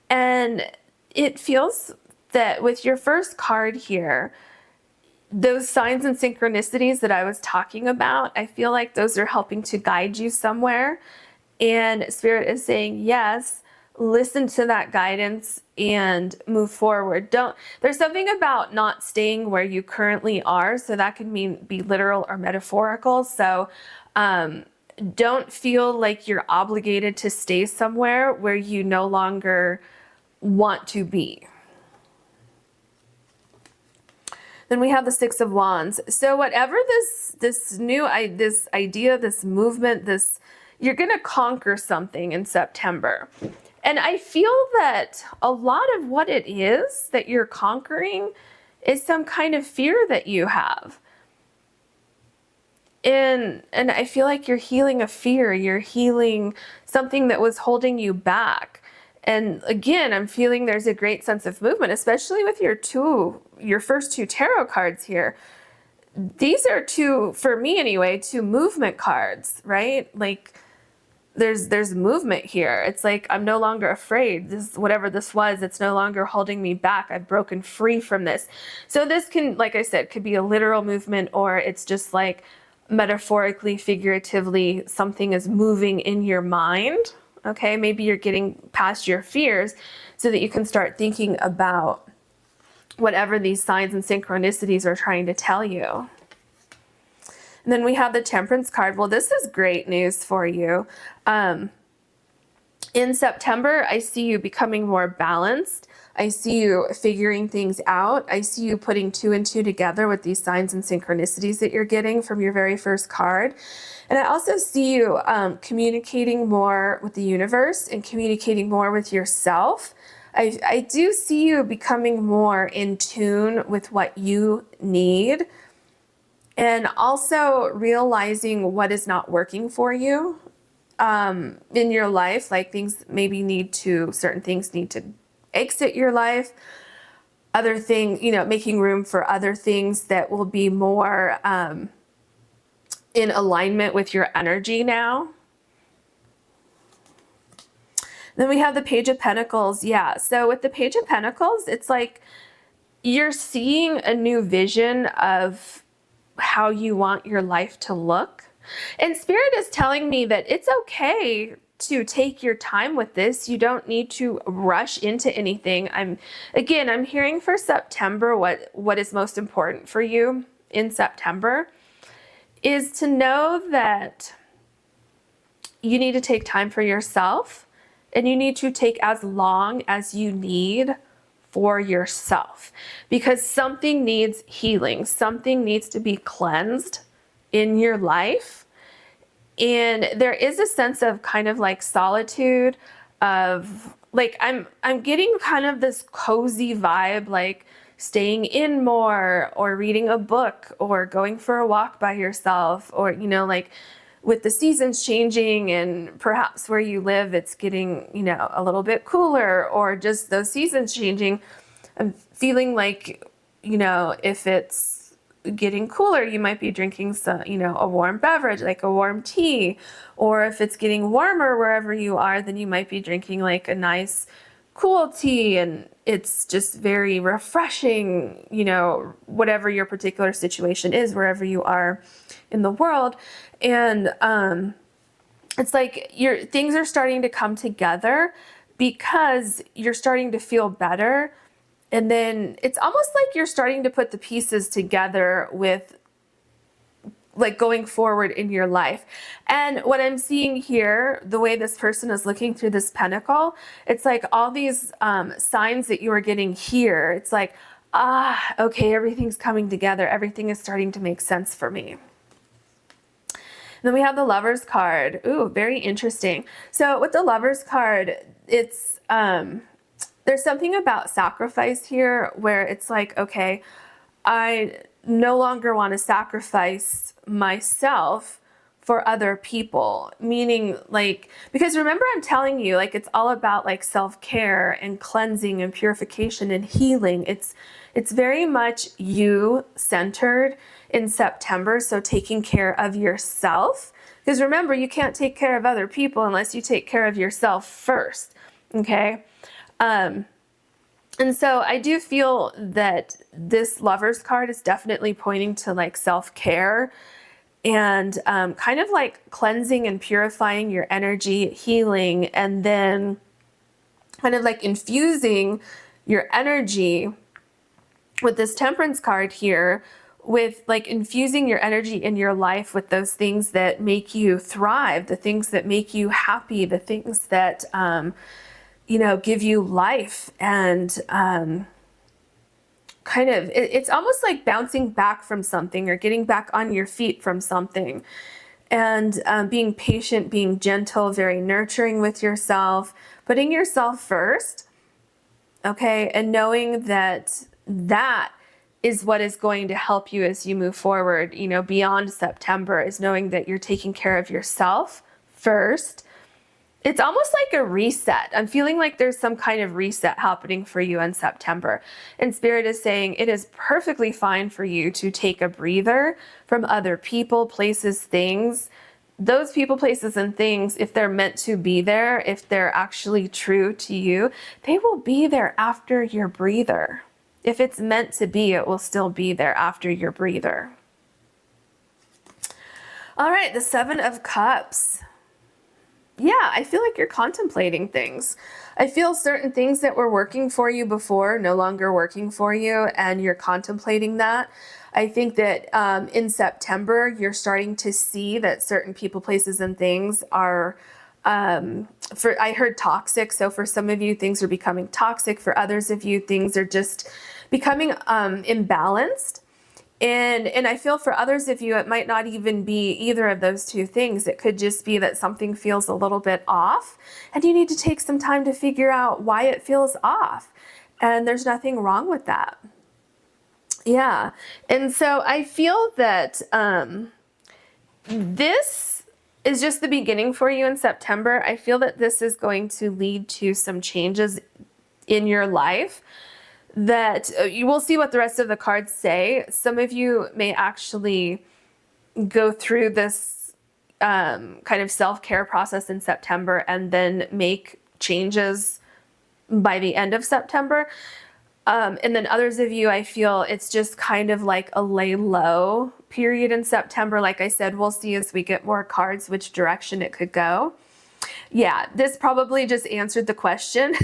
And it feels that with your first card here, those signs and synchronicities that I was talking about, I feel like those are helping to guide you somewhere. And Spirit is saying, yes, listen to that guidance and move forward. There's something about not staying where you currently are. So that could be literal or metaphorical. So don't feel like you're obligated to stay somewhere where you no longer want to be. Then we have the Six of Wands. So whatever this idea, this movement, you're going to conquer something in September. And I feel that a lot of what it is that you're conquering is some kind of fear that you have. And I feel like you're healing a fear. You're healing something that was holding you back. And again, I'm feeling there's a great sense of movement, especially with your first two tarot cards here. These are two, for me anyway, two movement cards, right? Like there's movement here. It's like, I'm no longer afraid. This, whatever this was, it's no longer holding me back. I've broken free from this. So this can, like I said, could be a literal movement, or it's just like metaphorically, figuratively, something is moving in your mind. Okay, maybe you're getting past your fears so that you can start thinking about whatever these signs and synchronicities are trying to tell you. And then we have the Temperance card. Well, this is great news for you. In September, I see you becoming more balanced. I see you figuring things out. I see you putting 2 and 2 together with these signs and synchronicities that you're getting from your very first card. And I also see you communicating more with the universe and communicating more with yourself. I do see you becoming more in tune with what you need, and also realizing what is not working for you in your life. Like certain things need to exit your life. Other things, making room for other things that will be more in alignment with your energy now. Then we have the Page of Pentacles. Yeah, so with the Page of Pentacles, it's like you're seeing a new vision of how you want your life to look. And Spirit is telling me that it's okay to take your time with this. You don't need to rush into anything. I'm hearing for September what is most important for you in September is to know that you need to take time for yourself, and you need to take as long as you need for yourself, because something needs healing. Something needs to be cleansed in your life. And there is a sense of kind of like solitude, of like, I'm getting kind of this cozy vibe, like staying in more, or reading a book, or going for a walk by yourself, or, like with the seasons changing and perhaps where you live, it's getting, a little bit cooler, or just those seasons changing. I'm feeling like, if it's getting cooler, you might be drinking some, a warm beverage, like a warm tea, or if it's getting warmer wherever you are, then you might be drinking like a nice cool tea, and it's just very refreshing, whatever your particular situation is, wherever you are in the world. And it's like things are starting to come together because you're starting to feel better. And then it's almost like you're starting to put the pieces together with like going forward in your life. And what I'm seeing here, the way this person is looking through this pentacle, it's like all these signs that you are getting here. It's like, okay, everything's coming together. Everything is starting to make sense for me. Then we have the Lovers card. Ooh, very interesting. So with the Lovers card, it's there's something about sacrifice here where it's like, okay, I no longer want to sacrifice myself for other people. Meaning, like, because remember I'm telling you, like, it's all about like self-care and cleansing and purification and healing. It's very much you centered in September. So taking care of yourself, because remember, you can't take care of other people unless you take care of yourself first. Okay. And so I do feel that this Lovers card is definitely pointing to like self-care and kind of like cleansing and purifying your energy, healing, and then kind of like infusing your energy with this Temperance card here, with like infusing your energy in your life with those things that make you thrive, the things that make you happy, the things that give you life and kind of, it's almost like bouncing back from something or getting back on your feet from something. And being patient, being gentle, very nurturing with yourself, putting yourself first, okay? And knowing that that is what is going to help you as you move forward, beyond September, is knowing that you're taking care of yourself first. It's almost like a reset. I'm feeling like there's some kind of reset happening for you in September. And Spirit is saying it is perfectly fine for you to take a breather from other people, places, things. Those people, places, and things, if they're meant to be there, if they're actually true to you, they will be there after your breather. If it's meant to be, it will still be there after your breather. All right, the Seven of Cups. Yeah, I feel like you're contemplating things. I feel certain things that were working for you before no longer working for you, and you're contemplating that. I think that in September, you're starting to see that certain people, places, and things are, I heard toxic. So for some of you, things are becoming toxic. For others of you, things are just becoming imbalanced. And I feel for others of you, it might not even be either of those two things. It could just be that something feels a little bit off, and you need to take some time to figure out why it feels off. And there's nothing wrong with that. Yeah. And so I feel that this is just the beginning for you in September. I feel that this is going to lead to some changes in your life that you will see what the rest of the cards say. Some of you may actually go through this kind of self-care process in September and then make changes by the end of September. And then others of you, I feel it's just kind of like a lay low period in September. Like I said, we'll see as we get more cards which direction it could go. Yeah, this probably just answered the question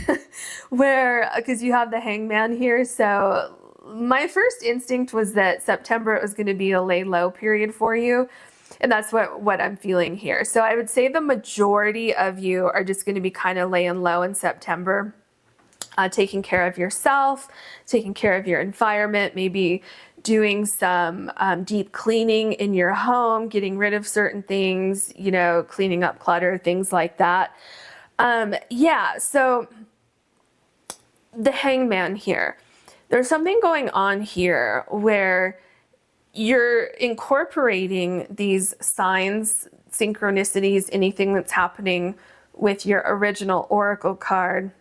because you have the Hangman here. So my first instinct was that September was going to be a lay low period for you. And that's what I'm feeling here. So I would say the majority of you are just going to be kind of laying low in September, taking care of yourself, taking care of your environment, maybe doing some deep cleaning in your home, getting rid of certain things, cleaning up clutter, things like that. Yeah, so the Hangman here. There's something going on here where you're incorporating these signs, synchronicities, anything that's happening with your original oracle card.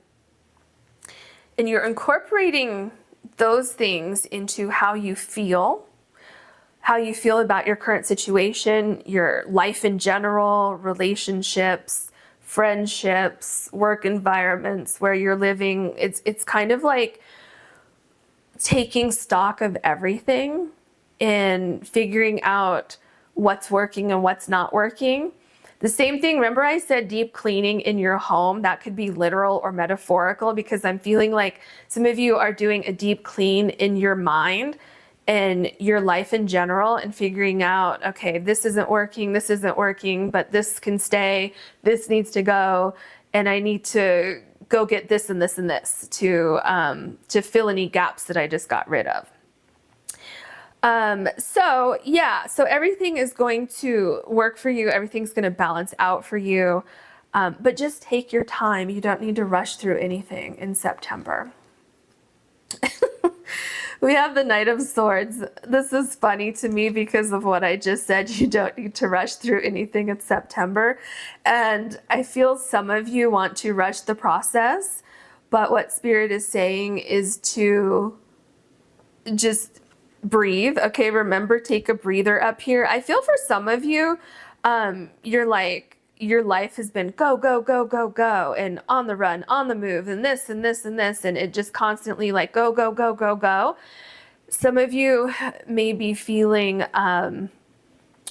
And you're incorporating those things into how you feel about your current situation, your life in general, relationships, friendships, work environments where you're living. It's kind of like taking stock of everything and figuring out what's working and what's not working. The same thing, remember I said deep cleaning in your home? That could be literal or metaphorical, because I'm feeling like some of you are doing a deep clean in your mind and your life in general and figuring out, okay, this isn't working, but this can stay, this needs to go, and I need to go get this and this and this to fill any gaps that I just got rid of. So everything is going to work for you. Everything's going to balance out for you. But just take your time. You don't need to rush through anything in September. We have the Knight of Swords. This is funny to me because of what I just said. You don't need to rush through anything in September. And I feel some of you want to rush the process, but what Spirit is saying is to just breathe. Okay, remember, take a breather up here. I feel for some of you, you're like, your life has been go, go, go, go, go, and on the run, on the move, and this, and this, and this, and it just constantly like go, go, go, go, go. Some of you may be feeling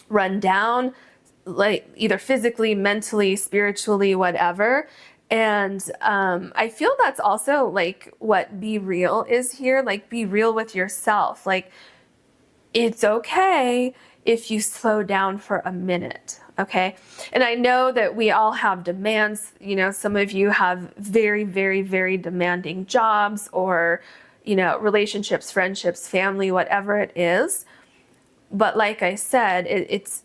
run down, like either physically, mentally, spiritually, whatever. And I feel that's also like what be real is here. Like, be real with yourself. Like, it's okay if you slow down for a minute. Okay. And I know that we all have demands. You know, some of you have very, very, very demanding jobs or, you know, relationships, friendships, family, whatever it is. But like I said, it's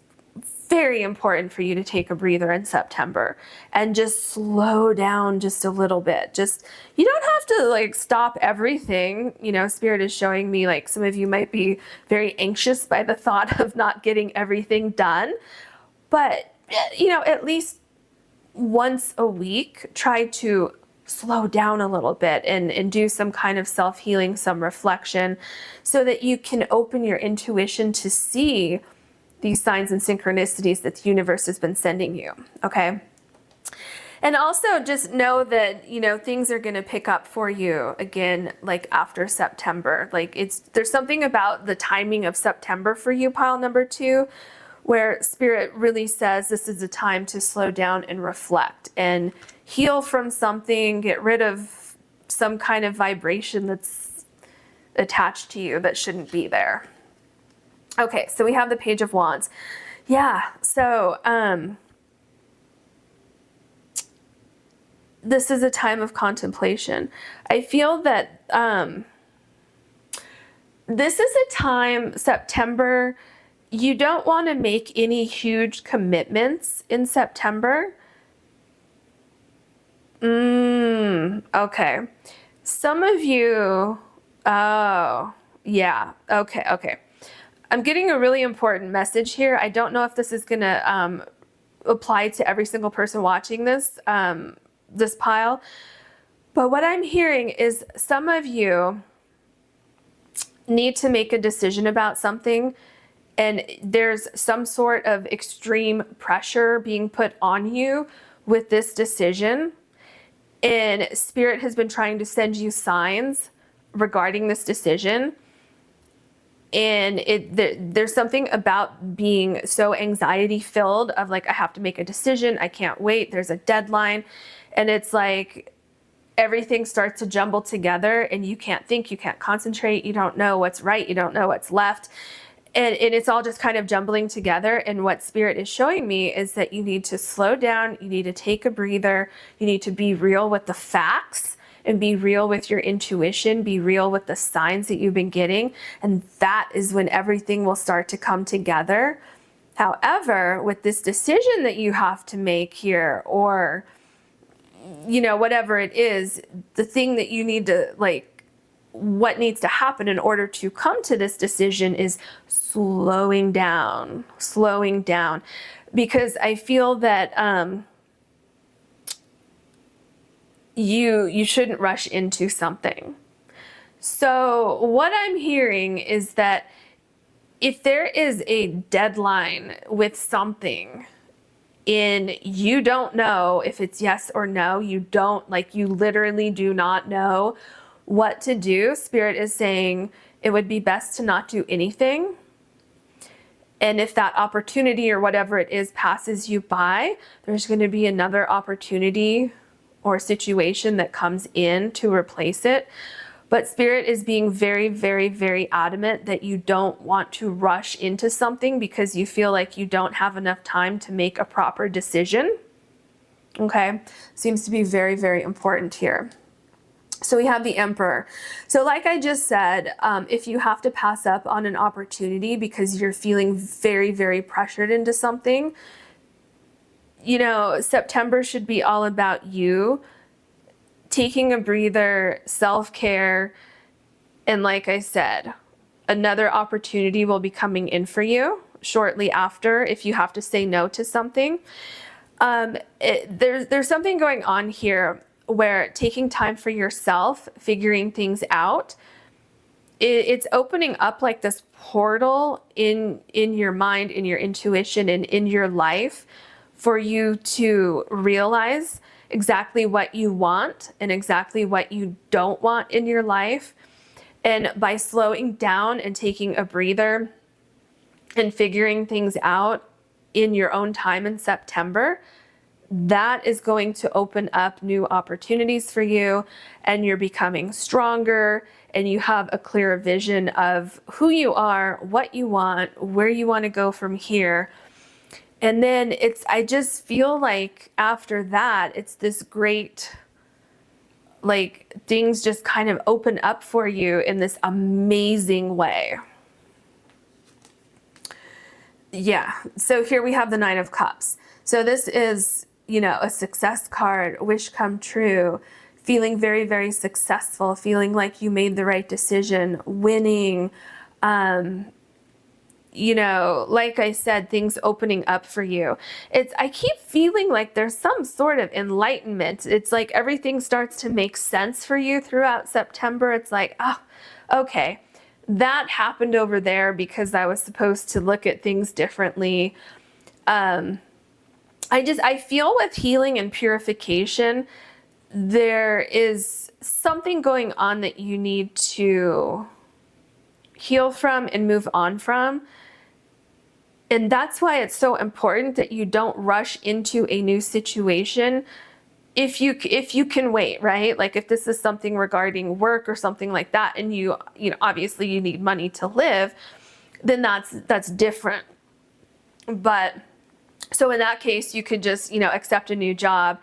very important for you to take a breather in September and just slow down just a little bit. Just, you don't have to like stop everything. You know, Spirit is showing me like some of you might be very anxious by the thought of not getting everything done. But, you know, at least once a week, try to slow down a little bit and do some kind of self-healing, some reflection, so that you can open your intuition to see these signs and synchronicities that the universe has been sending you, okay? And also just know that, you know, things are going to pick up for you again, like after September. Like there's something about the timing of September for you, pile number 2, where Spirit really says this is a time to slow down and reflect and heal from something, get rid of some kind of vibration that's attached to you that shouldn't be there. Okay, so we have the Page of Wands. Yeah, so this is a time of contemplation. I feel that this is a time, September, you don't want to make any huge commitments in September. Okay. Some of you, oh, yeah, okay. I'm getting a really important message here. I don't know if this is going to apply to every single person watching this, this pile. But what I'm hearing is some of you need to make a decision about something, and there's some sort of extreme pressure being put on you with this decision. And Spirit has been trying to send you signs regarding this decision. And there's something about being so anxiety filled of like, I have to make a decision. I can't wait. There's a deadline. And it's like everything starts to jumble together and you can't think, you can't concentrate. You don't know what's right. You don't know what's left. And it's all just kind of jumbling together. And what Spirit is showing me is that you need to slow down. You need to take a breather. You need to be real with the facts and be real with your intuition, be real with the signs that you've been getting. And that is when everything will start to come together. However, with this decision that you have to make here, or, you know, whatever it is, the thing that you need to, like, what needs to happen in order to come to this decision is slowing down. Because I feel that, you shouldn't rush into something. So what I'm hearing is that if there is a deadline with something and you don't know if it's yes or no, you literally do not know what to do, Spirit is saying it would be best to not do anything. And if that opportunity or whatever it is passes you by, there's going to be another opportunity or situation that comes in to replace it. But Spirit is being very, very, very adamant that you don't want to rush into something because you feel like you don't have enough time to make a proper decision. Okay, seems to be very, very important here. So we have the Emperor. So like I just said, if you have to pass up on an opportunity because you're feeling very, very pressured into something, you know, September should be all about you taking a breather, self-care, and like I said, another opportunity will be coming in for you shortly after if you have to say no to something. There's something going on here where taking time for yourself, figuring things out, it's opening up like this portal in your mind, in your intuition, and in your life for you to realize exactly what you want and exactly what you don't want in your life. And by slowing down and taking a breather and figuring things out in your own time in September, that is going to open up new opportunities for you, and you're becoming stronger and you have a clearer vision of who you are, what you want, where you want to go from here. And then I just feel like after that, it's this great, like, things just kind of open up for you in this amazing way. Yeah, so here we have the Nine of Cups. So this is, you know, a success card, wish come true, feeling very, very successful, feeling like you made the right decision, winning, you know, like I said, things opening up for you. I keep feeling like there's some sort of enlightenment. It's like everything starts to make sense for you throughout September. It's like, oh, okay, that happened over there because I was supposed to look at things differently. I feel with healing and purification, there is something going on that you need to heal from and move on from. And that's why it's so important that you don't rush into a new situation if you can wait, right? Like if this is something regarding work or something like that, and you know, obviously you need money to live, then that's different. But so in that case, you could just, you know, accept a new job,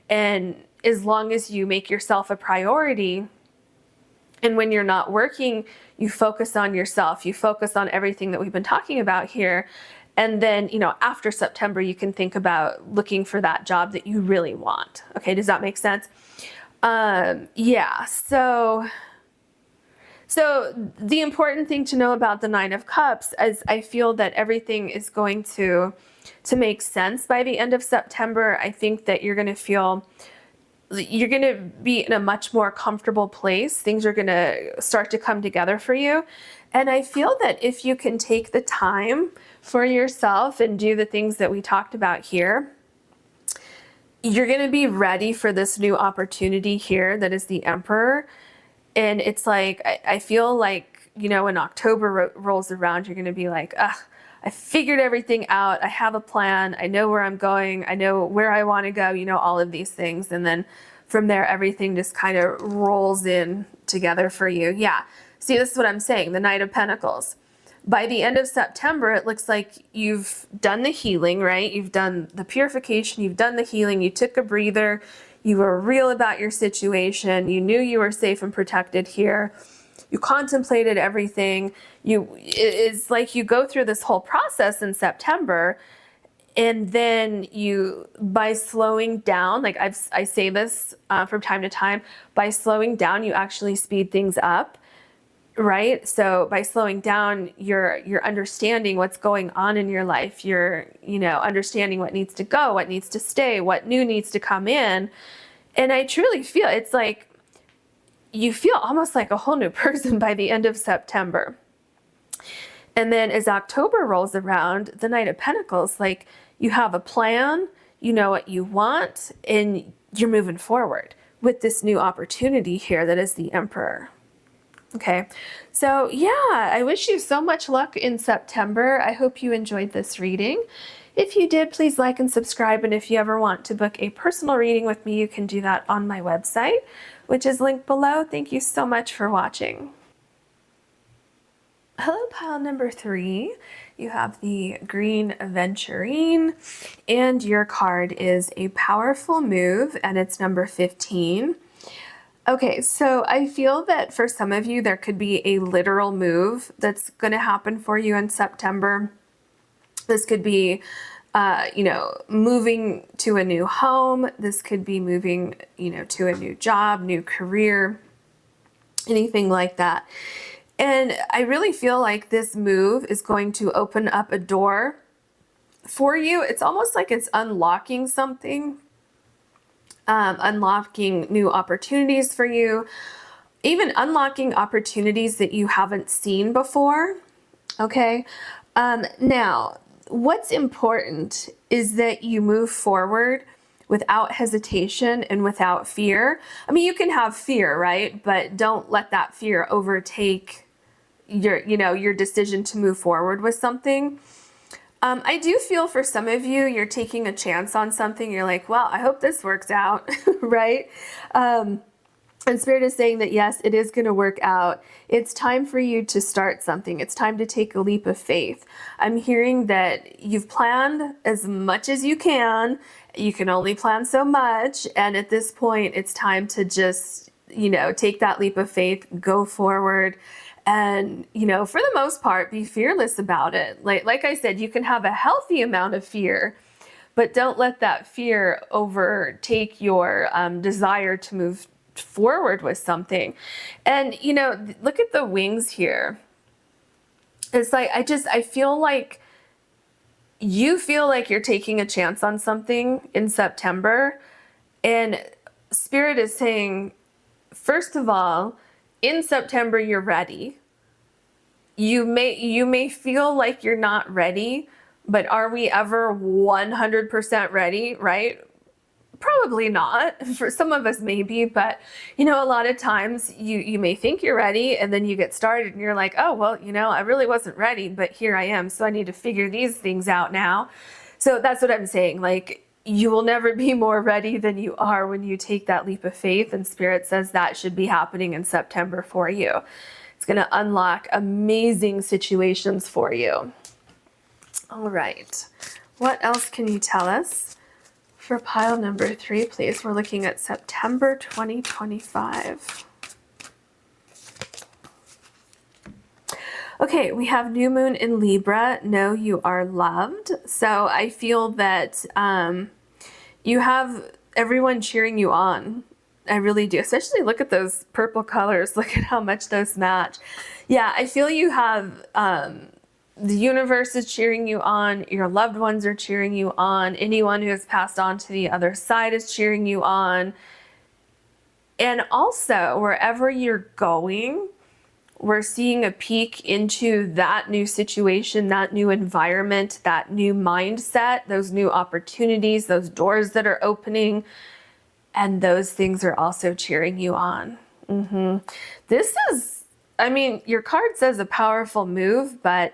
and as long as you make yourself a priority, and when you're not working, you focus on yourself, you focus on everything that we've been talking about here. And then, you know, after September, you can think about looking for that job that you really want. Okay, does that make sense? Yeah, so the important thing to know about the Nine of Cups is I feel that everything is going to make sense by the end of September. I think that you're going to be in a much more comfortable place. Things are going to start to come together for you. And I feel that if you can take the time for yourself and do the things that we talked about here, you're going to be ready for this new opportunity here that is the Emperor. And it's like, I feel like, you know, when October rolls around, you're going to be like, ugh, I figured everything out. I have a plan. I know where I'm going. I know where I want to go, you know, all of these things. And then from there, everything just kind of rolls in together for you. Yeah. See, this is what I'm saying. The Knight of Pentacles. By the end of September, it looks like you've done the healing, right? You've done the purification. You've done the healing. You took a breather. You were real about your situation. You knew you were safe and protected here. You contemplated everything. It's like you go through this whole process in September, and then by slowing down, like I say this from time to time, by slowing down, you actually speed things up, right? So by slowing down, you're understanding what's going on in your life. You're, you know, understanding what needs to go, what needs to stay, what new needs to come in. And I truly feel it's like you feel almost like a whole new person by the end of September. And then as October rolls around, the Knight of Pentacles, like you have a plan, you know what you want, and you're moving forward with this new opportunity here that is the Emperor. Okay, so yeah, I wish you so much luck in September. I hope you enjoyed this reading. If you did, please like and subscribe. And if you ever want to book a personal reading with me, you can do that on my website, which is linked below. Thank you so much for watching. Hello, pile number 3. You have the green Aventurine, and your card is a powerful move, and it's number 15. Okay, so I feel that for some of you, there could be a literal move that's going to happen for you in September. This could be, you know, moving to a new home. This could be moving, you know, to a new job, new career, anything like that. And I really feel like this move is going to open up a door for you. It's almost like it's unlocking something. Unlocking new opportunities for you, even unlocking opportunities that you haven't seen before. Okay. Now, what's important is that you move forward without hesitation and without fear. I mean, you can have fear, right? But don't let that fear overtake your decision to move forward with something. I do feel for some of you, you're taking a chance on something. You're like, well, I hope this works out, right? And Spirit is saying that, yes, it is going to work out. It's time for you to start something. It's time to take a leap of faith. I'm hearing that you've planned as much as you can. You can only plan so much. And at this point, it's time to just, take that leap of faith, go forward. And, for the most part, be fearless about it. Like I said, you can have a healthy amount of fear, but don't let that fear overtake your desire to move forward with something. And look at the wings here. It's like I feel like you feel like you're taking a chance on something in September, and Spirit is saying, first of all, in September you're ready. You may feel like you're not ready, but are we ever 100% ready, right? Probably not. For some of us, maybe, but a lot of times you may think you're ready, and then you get started and you're like, oh, well, I really wasn't ready, but here I am. So I need to figure these things out now. So that's what I'm saying. Like, you will never be more ready than you are when you take that leap of faith. And Spirit says that should be happening in September for you. It's going to unlock amazing situations for you. All right. What else can you tell us? For pile number 3, please. We're looking at September 2025. Okay, we have new moon in Libra. Know you are loved. So I feel that you have everyone cheering you on. I really do. Especially look at those purple colors. Look at how much those match. Yeah, I feel you have the universe is cheering you on. Your loved ones are cheering you on. Anyone who has passed on to the other side is cheering you on. And also, wherever you're going, we're seeing a peek into that new situation, that new environment, that new mindset, those new opportunities, those doors that are opening. And those things are also cheering you on. This is, your card says a powerful move, but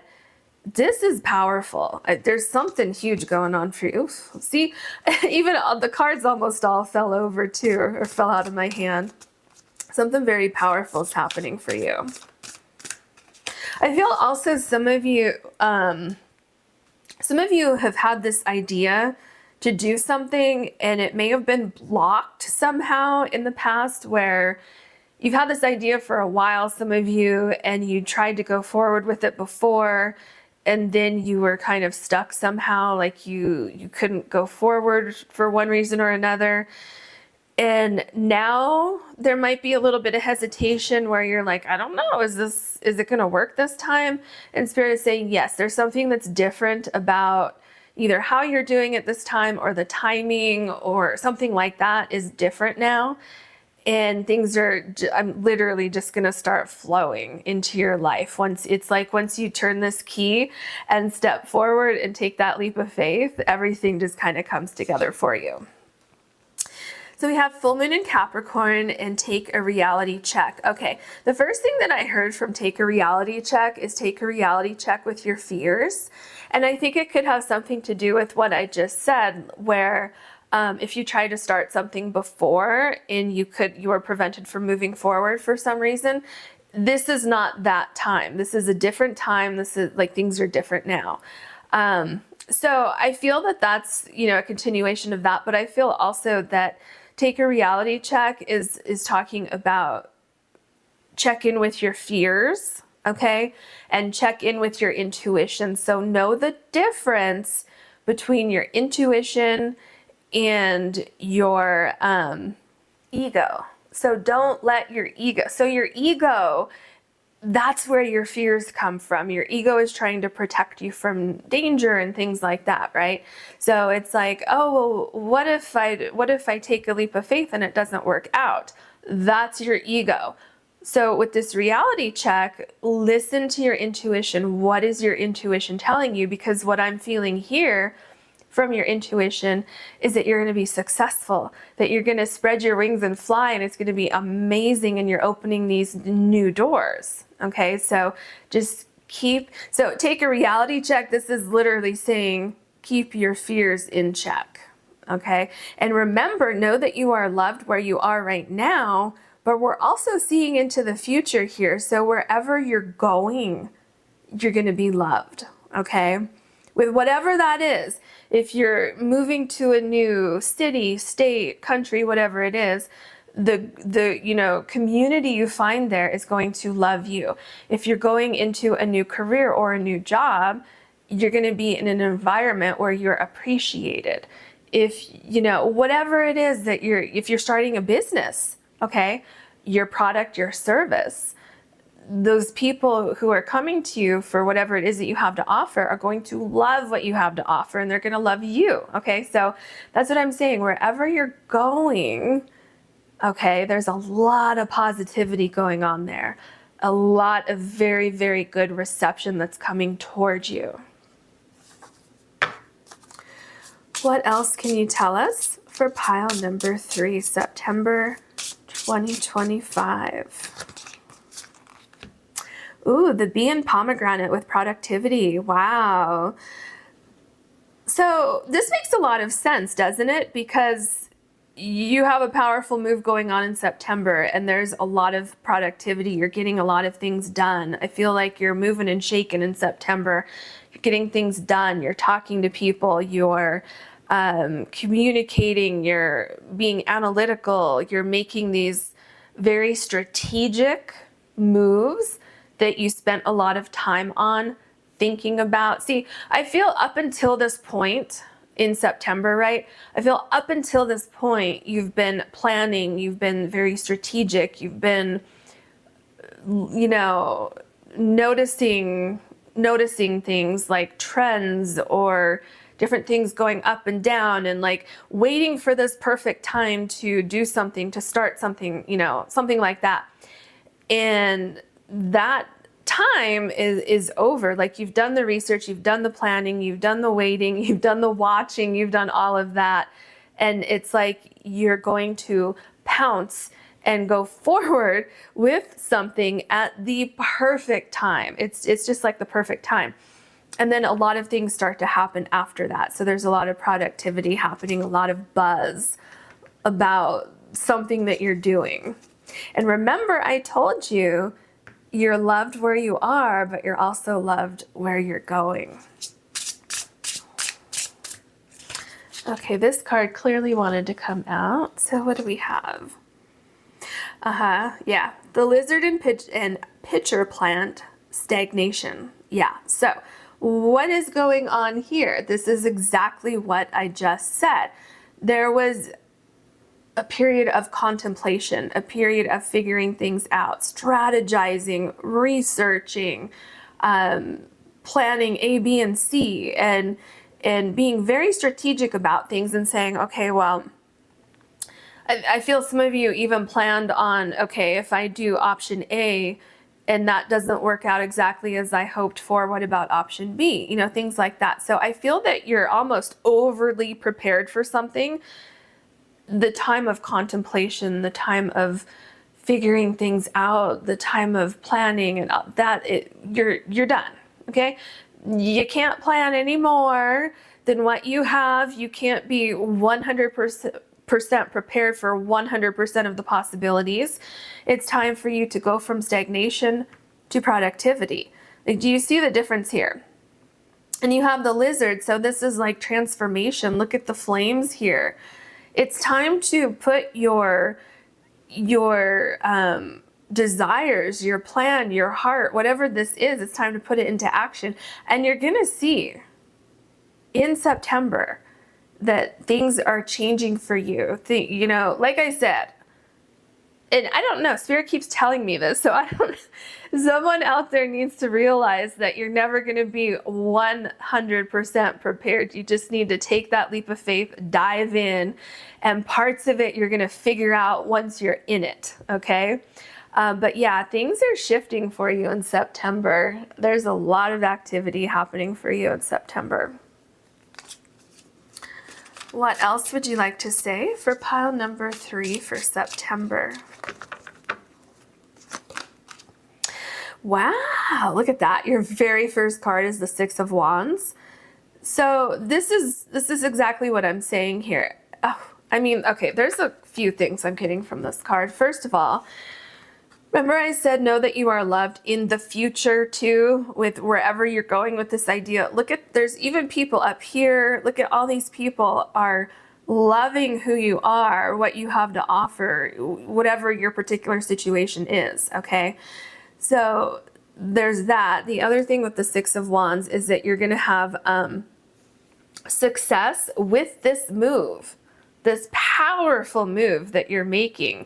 this is powerful. There's something huge going on for you. See, even the cards almost all fell over too, or fell out of my hand. Something very powerful is happening for you. I feel also some of you have had this idea to do something, and it may have been blocked somehow in the past, where you've had this idea for a while, some of you, and you tried to go forward with it before, and then you were kind of stuck somehow, like you couldn't go forward for one reason or another. And now there might be a little bit of hesitation where you're like, I don't know, is it going to work this time? And Spirit is saying, yes, there's something that's different about either how you're doing it this time, or the timing, or something like that is different now. And things I'm literally just going to start flowing into your life. Once you turn this key and step forward and take that leap of faith, everything just kind of comes together for you. So we have full moon in Capricorn and take a reality check. Okay, the first thing that I heard from take a reality check is take a reality check with your fears. And I think it could have something to do with what I just said, where if you try to start something before and you were prevented from moving forward for some reason, this is not that time. This is a different time. This is like, things are different now. So I feel that that's, a continuation of that, but I feel also that take a reality check is talking about check in with your fears, okay? And check in with your intuition. So know the difference between your intuition and your ego. So don't let your ego, that's where your fears come from. Your ego is trying to protect you from danger and things like that, right? So it's like, oh, well, what if I take a leap of faith and it doesn't work out? That's your ego. So with this reality check, listen to your intuition. What is your intuition telling you? Because what I'm feeling here from your intuition is that you're going to be successful, that you're going to spread your wings and fly, and it's going to be amazing, and you're opening these new doors. Okay, so take a reality check. This is literally saying keep your fears in check. Okay, and remember, know that you are loved where you are right now, but we're also seeing into the future here. So wherever you're going, you're going to be loved, okay? With whatever that is. If you're moving to a new city, state, country, whatever it is, the you know, community you find there is going to love you. If you're going into a new career or a new job, you're going to be in an environment where you're appreciated. If, you know, whatever it is that if you're starting a business, okay, your product, your service, those people who are coming to you for whatever it is that you have to offer are going to love what you have to offer, and they're going to love you. Okay, so that's what I'm saying. Wherever you're going, okay, there's a lot of positivity going on there, a lot of very, very good reception that's coming towards you. What else can you tell us for pile number 3, September 2025? Ooh, the bee and pomegranate with productivity. Wow. So this makes a lot of sense, doesn't it? Because you have a powerful move going on in September, and there's a lot of productivity. You're getting a lot of things done. I feel like you're moving and shaking in September. You're getting things done. You're talking to people. You're communicating. You're being analytical. You're making these very strategic moves that you spent a lot of time on thinking about. See, I feel up until this point in September, right? I feel up until this point, you've been planning, you've been very strategic, you've been, you know, noticing things like trends or different things going up and down, and like waiting for this perfect time to do something, to start something, you know, something like that. And that time is over. Like, you've done the research, you've done the planning, you've done the waiting, you've done the watching, you've done all of that. And it's like you're going to pounce and go forward with something at the perfect time. It's just like the perfect time. And then a lot of things start to happen after that. So there's a lot of productivity happening, a lot of buzz about something that you're doing. And remember, I told you, you're loved where you are, but you're also loved where you're going. Okay, this card clearly wanted to come out. So what do we have? Yeah, the lizard and pitcher plant stagnation. Yeah, so what is going on here? This is exactly what I just said. There was a period of contemplation, a period of figuring things out, strategizing, researching, planning A, B, and C, and being very strategic about things and saying, okay, well, I feel some of you even planned on, okay, if I do option A and that doesn't work out exactly as I hoped for, what about option B? You know, things like that. So I feel that you're almost overly prepared for something. The time of contemplation, the time of figuring things out, the time of planning and all that, you're done, okay? You can't plan any more than what you have. You can't be 100% prepared for 100% of the possibilities. It's time for you to go from stagnation to productivity. Like, do you see the difference here? And you have the lizard, so this is like transformation. Look at the flames here. It's time to put your desires, your plan, your heart, whatever this is, it's time to put it into action. And you're going to see in September that things are changing for you. You know, like I said, and I don't know, Spirit keeps telling me this, so I don't, someone out there needs to realize that you're never going to be 100% prepared. You just need to take that leap of faith, dive in, and parts of it you're going to figure out once you're in it, okay? But yeah, things are shifting for you in September. There's a lot of activity happening for you in September. What else would you like to say for pile number 3 for September? Wow, look at that. Your very first card is the 6 of Wands. So this is exactly what I'm saying here. Oh, I mean, okay, there's a few things I'm getting from this card. First of all, remember I said know that you are loved in the future too, with wherever you're going with this idea. Look at, there's even people up here. Look at all these people are loving who you are, what you have to offer, whatever your particular situation is, okay? So there's that. The other thing with the Six of Wands is that you're going to have success with this move, this powerful move that you're making.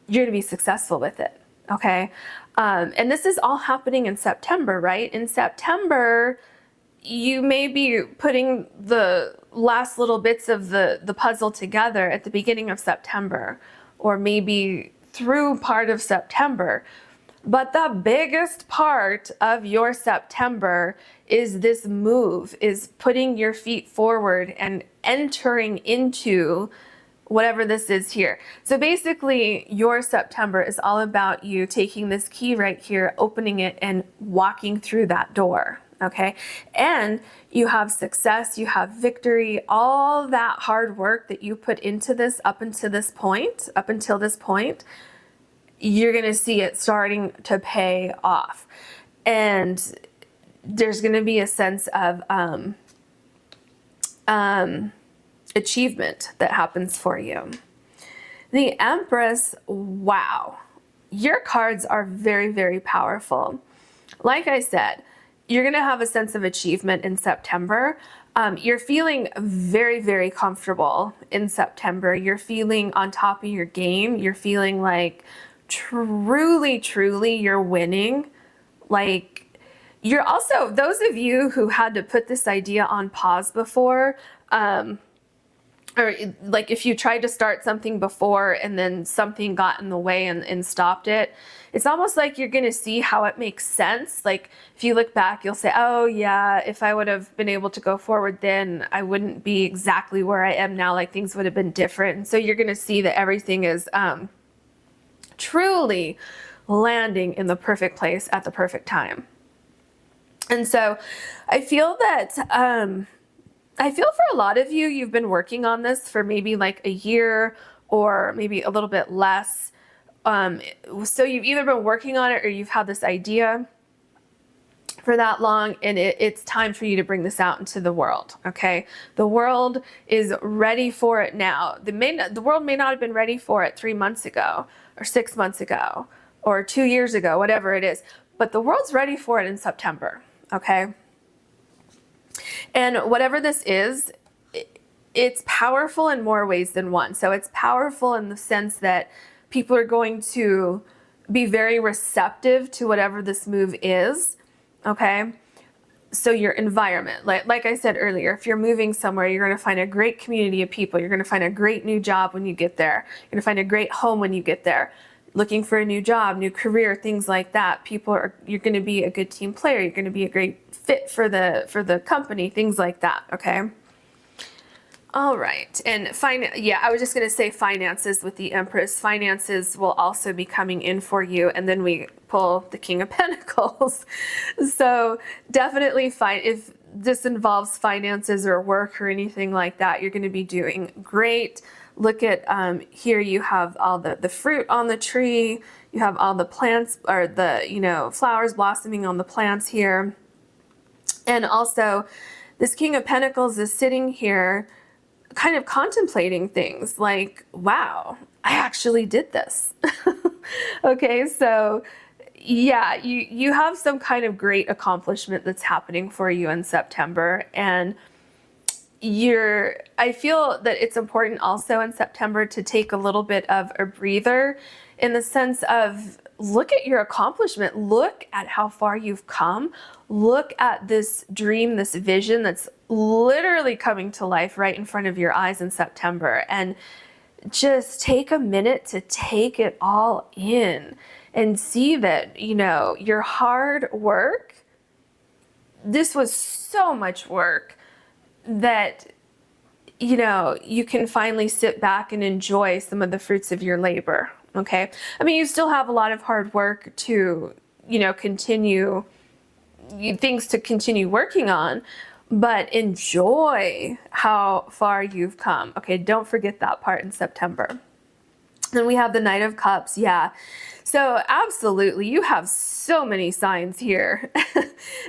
You're going to be successful with it, okay? And this is all happening in September, right? In September, you may be putting the last little bits of the puzzle together at the beginning of September, or maybe through part of September. But the biggest part of your September is this move, is putting your feet forward and entering into whatever this is here. So basically, your September is all about you taking this key right here, opening it, and walking through that door, okay? And you have success, you have victory, all that hard work that you put into this up until this point, you're going to see it starting to pay off. And there's going to be a sense of achievement that happens for you. The Empress, wow. Your cards are very, very powerful. Like I said, you're going to have a sense of achievement in September. You're feeling very, very comfortable in September. You're feeling on top of your game. You're feeling like truly, truly you're winning. Like, you're also, those of you who had to put this idea on pause before, or like if you tried to start something before and then something got in the way and stopped it, it's almost like you're going to see how it makes sense. Like if you look back, you'll say, oh yeah, if I would have been able to go forward then, I wouldn't be exactly where I am now. Like things would have been different. And so you're going to see that everything is truly landing in the perfect place at the perfect time. And so I feel that, I feel for a lot of you, you've been working on this for maybe like a year or maybe a little bit less. So you've either been working on it or you've had this idea for that long, and it's time for you to bring this out into the world, okay? The world is ready for it now. The world may not have been ready for it 3 months ago or 6 months ago or 2 years ago, whatever it is, but the world's ready for it in September, okay? And whatever this is, it's powerful in more ways than one. So it's powerful in the sense that people are going to be very receptive to whatever this move is, okay? So your environment, like I said earlier, if you're moving somewhere, you're going to find a great community of people. You're going to find a great new job when you get there. You're going to find a great home when you get there. Looking for a new job, new career, things like that. You're going to be a good team player. You're going to be a great fit for the company, things like that, okay? All right, and I was just going to say finances with the Empress. Finances will also be coming in for you, and then we pull the King of Pentacles. So definitely if this involves finances or work or anything like that, you're going to be doing great. Look at here, you have all the fruit on the tree. You have all the plants or the flowers blossoming on the plants here. And also this King of Pentacles is sitting here kind of contemplating things like, wow, I actually did this. Okay, so yeah, you have some kind of great accomplishment that's happening for you in September. And I feel that it's important also in September to take a little bit of a breather in the sense of look at your accomplishment, look at how far you've come, look at this dream, this vision that's literally coming to life right in front of your eyes in September, and just take a minute to take it all in and see that, your hard work, this was so much work that, you can finally sit back and enjoy some of the fruits of your labor. Okay. I mean, you still have a lot of hard work to, continue working on, but enjoy how far you've come. Okay. Don't forget that part in September. Then we have the Knight of Cups. Yeah. So absolutely, you have so many signs here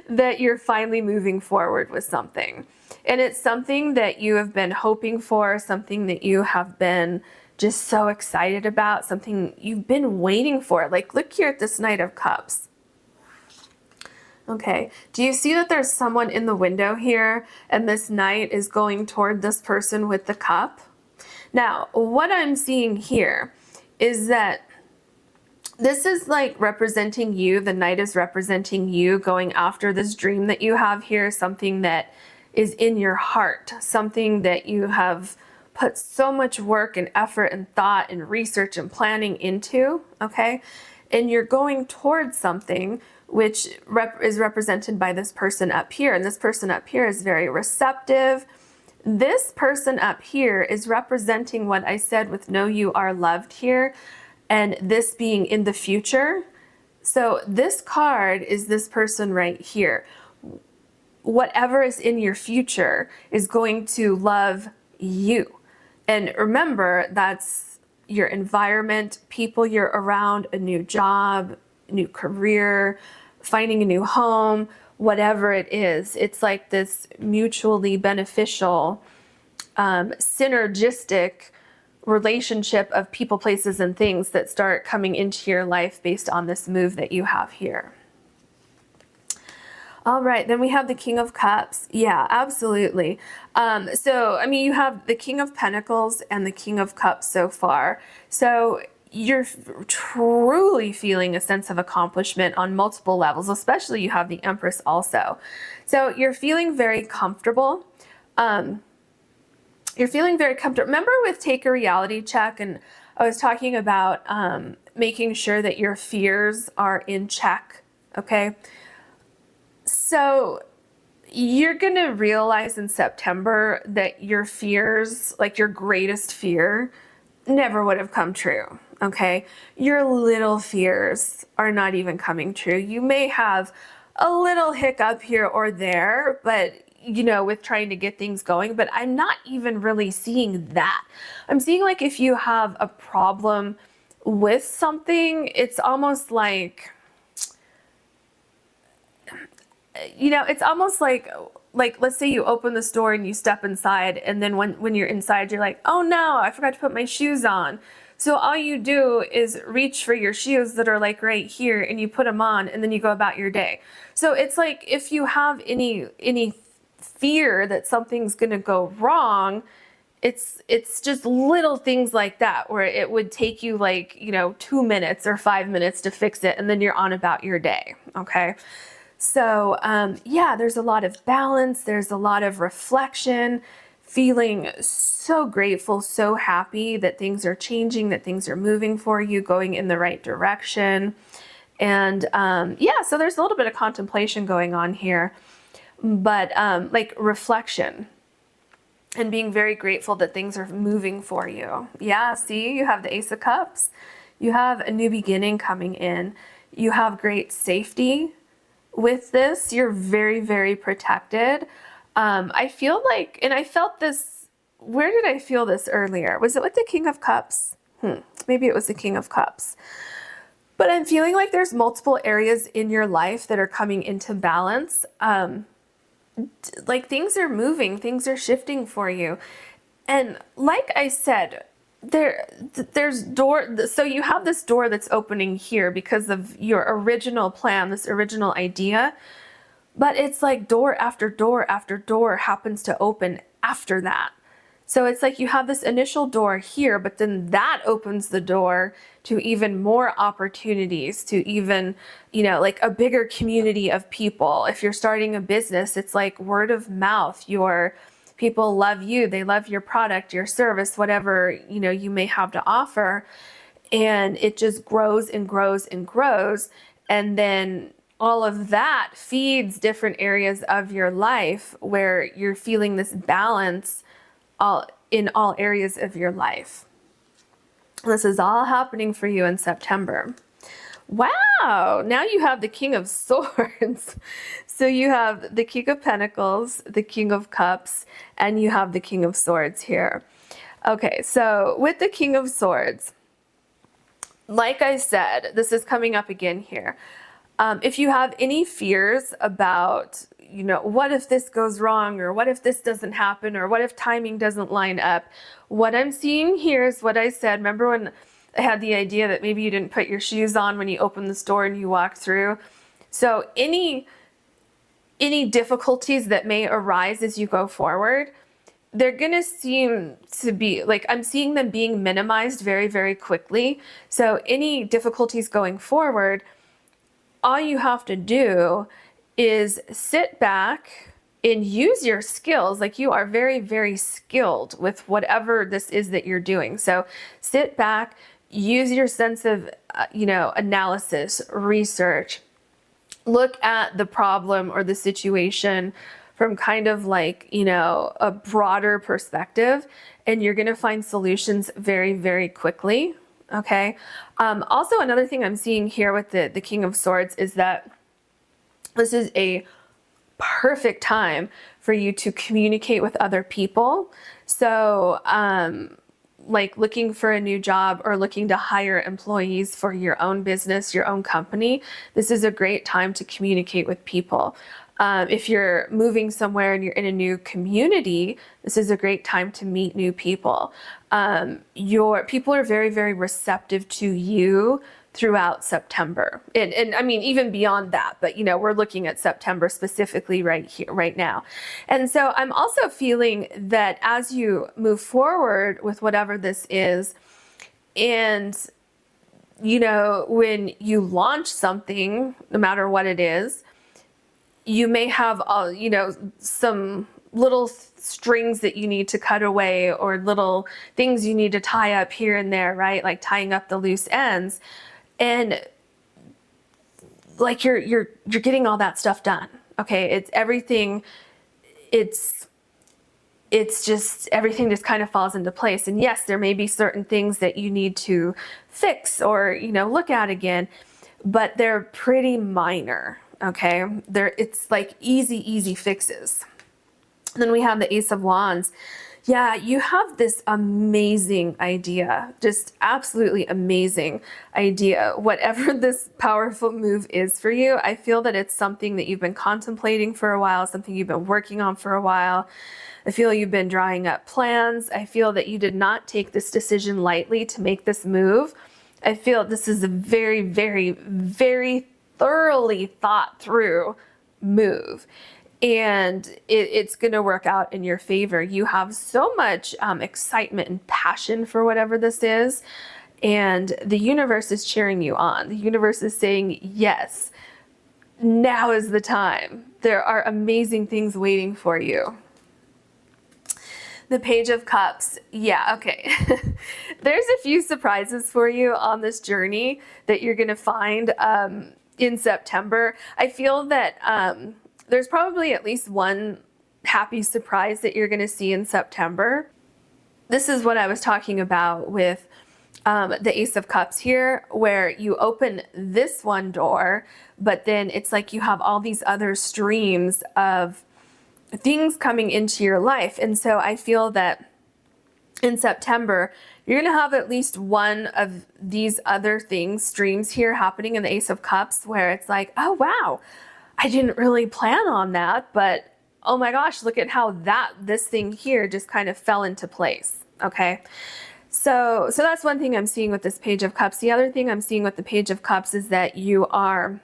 that you're finally moving forward with something. And it's something that you have been hoping for, something that you have been just so excited about, something you've been waiting for. Like, look here at this Knight of Cups. Okay, do you see that there's someone in the window here, and this knight is going toward this person with the cup? Now, what I'm seeing here is that this is like representing you. The knight is representing you going after this dream that you have here, something that is in your heart, something that you have put so much work and effort and thought and research and planning into, okay? And you're going towards something which is represented by this person up here. And this person up here is very receptive. This person up here is representing what I said with know you are loved here, and this being in the future. So this card is this person right here. Whatever is in your future is going to love you. And remember, that's your environment, people you're around, a new job, a new career, finding a new home, whatever it is. It's like this mutually beneficial, synergistic relationship of people, places, and things that start coming into your life based on this move that you have here. All right, then we have the King of Cups. Yeah, absolutely. So, I mean, you have the King of Pentacles and the King of Cups so far. So you're truly feeling a sense of accomplishment on multiple levels, especially you have the Empress also. So you're feeling very comfortable. You're feeling very comfortable. Remember with Take a Reality Check, and I was talking about making sure that your fears are in check, okay? So you're going to realize in September that your fears, like your greatest fear, never would have come true, okay? Your little fears are not even coming true. You may have a little hiccup here or there, but you know, with trying to get things going, but I'm not even really seeing that. I'm seeing like if you have a problem with something, it's almost like, you know, it's almost like let's say you open this door and you step inside, and then when you're inside, you're like, oh no, I forgot to put my shoes on. So all you do is reach for your shoes that are like right here, and you put them on, and then you go about your day. So it's like if you have any fear that something's going to go wrong, it's just little things like that where it would take you like, you know, 2 minutes or 5 minutes to fix it, and then you're on about your day, okay? So yeah, there's a lot of balance, there's a lot of reflection, feeling so grateful, so happy that things are changing, that things are moving for you, going in the right direction. And yeah, so there's a little bit of contemplation going on here, but like reflection and being very grateful that things are moving for you. Yeah, see, you have the Ace of Cups. You have a new beginning coming in. You have great safety with this. You're very, very protected. I feel like, and I felt this, where did I feel this earlier? Was it with the King of Cups? Maybe it was the King of Cups. But I'm feeling like there's multiple areas in your life that are coming into balance. Like things are moving, things are shifting for you. And like I said, there's so you have this door that's opening here because of your original plan, this original idea, but it's like door after door after door happens to open after that. So it's like you have this initial door here, but then that opens the door to even more opportunities, to even, you know, like a bigger community of people. If you're starting a business, it's like word of mouth. Your people love you, they love your product, your service, whatever, you know, you may have to offer. And it just grows and grows and grows. And then all of that feeds different areas of your life where you're feeling this balance in all areas of your life. This is all happening for you in September. Wow, now you have the King of Swords. So you have the King of Pentacles, the King of Cups, and you have the King of Swords here. Okay, so with the King of Swords, like I said, this is coming up again here. If you have any fears about, you know, what if this goes wrong, or what if this doesn't happen, or what if timing doesn't line up, what I'm seeing here is what I said. Remember when I had the idea that maybe you didn't put your shoes on when you opened the store and you walked through? So any difficulties that may arise as you go forward, they're going to seem to be like, I'm seeing them being minimized very, very quickly. So any difficulties going forward, all you have to do is sit back and use your skills. Like, you are very, very skilled with whatever this is that you're doing. So sit back, use your sense of, analysis, research, look at the problem or the situation from kind of like, a broader perspective, and you're going to find solutions very, very quickly. Okay. Also, another thing I'm seeing here with the King of Swords is that this is a perfect time for you to communicate with other people. So, like looking for a new job or looking to hire employees for your own business, your own company, this is a great time to communicate with people. If you're moving somewhere and you're in a new community, this is a great time to meet new people. Your people are very, very receptive to you throughout September. And I mean, even beyond that, but we're looking at September specifically right here, right now. And so I'm also feeling that as you move forward with whatever this is, and when you launch something, no matter what it is, you may have, some little strings that you need to cut away, or little things you need to tie up here and there, right? Like tying up the loose ends. And like you're getting all that stuff done. Okay. It's everything. It's just, everything just kind of falls into place. And yes, there may be certain things that you need to fix or, look at again, but they're pretty minor. Okay. It's like easy fixes. And then we have the Ace of Wands. Yeah, you have this amazing idea, just absolutely amazing idea. Whatever this powerful move is for you, I feel that it's something that you've been contemplating for a while, something you've been working on for a while. I feel you've been drawing up plans. I feel that you did not take this decision lightly to make this move. I feel this is a very, very, very thoroughly thought through move. And it's going to work out in your favor. You have so much excitement and passion for whatever this is. And the universe is cheering you on. The universe is saying, yes, now is the time. There are amazing things waiting for you. The Page of Cups. Yeah, okay. There's a few surprises for you on this journey that you're going to find in September. I feel that there's probably at least one happy surprise that you're going to see in September. This is what I was talking about with the Ace of Cups here, where you open this one door, but then it's like you have all these other streams of things coming into your life. And so I feel that in September, you're going to have at least one of these other streams here happening in the Ace of Cups, where it's like, oh, wow, I didn't really plan on that, but oh my gosh, look at how this thing here just kind of fell into place. Okay. So that's one thing I'm seeing with this Page of Cups. The other thing I'm seeing with the Page of Cups is that you are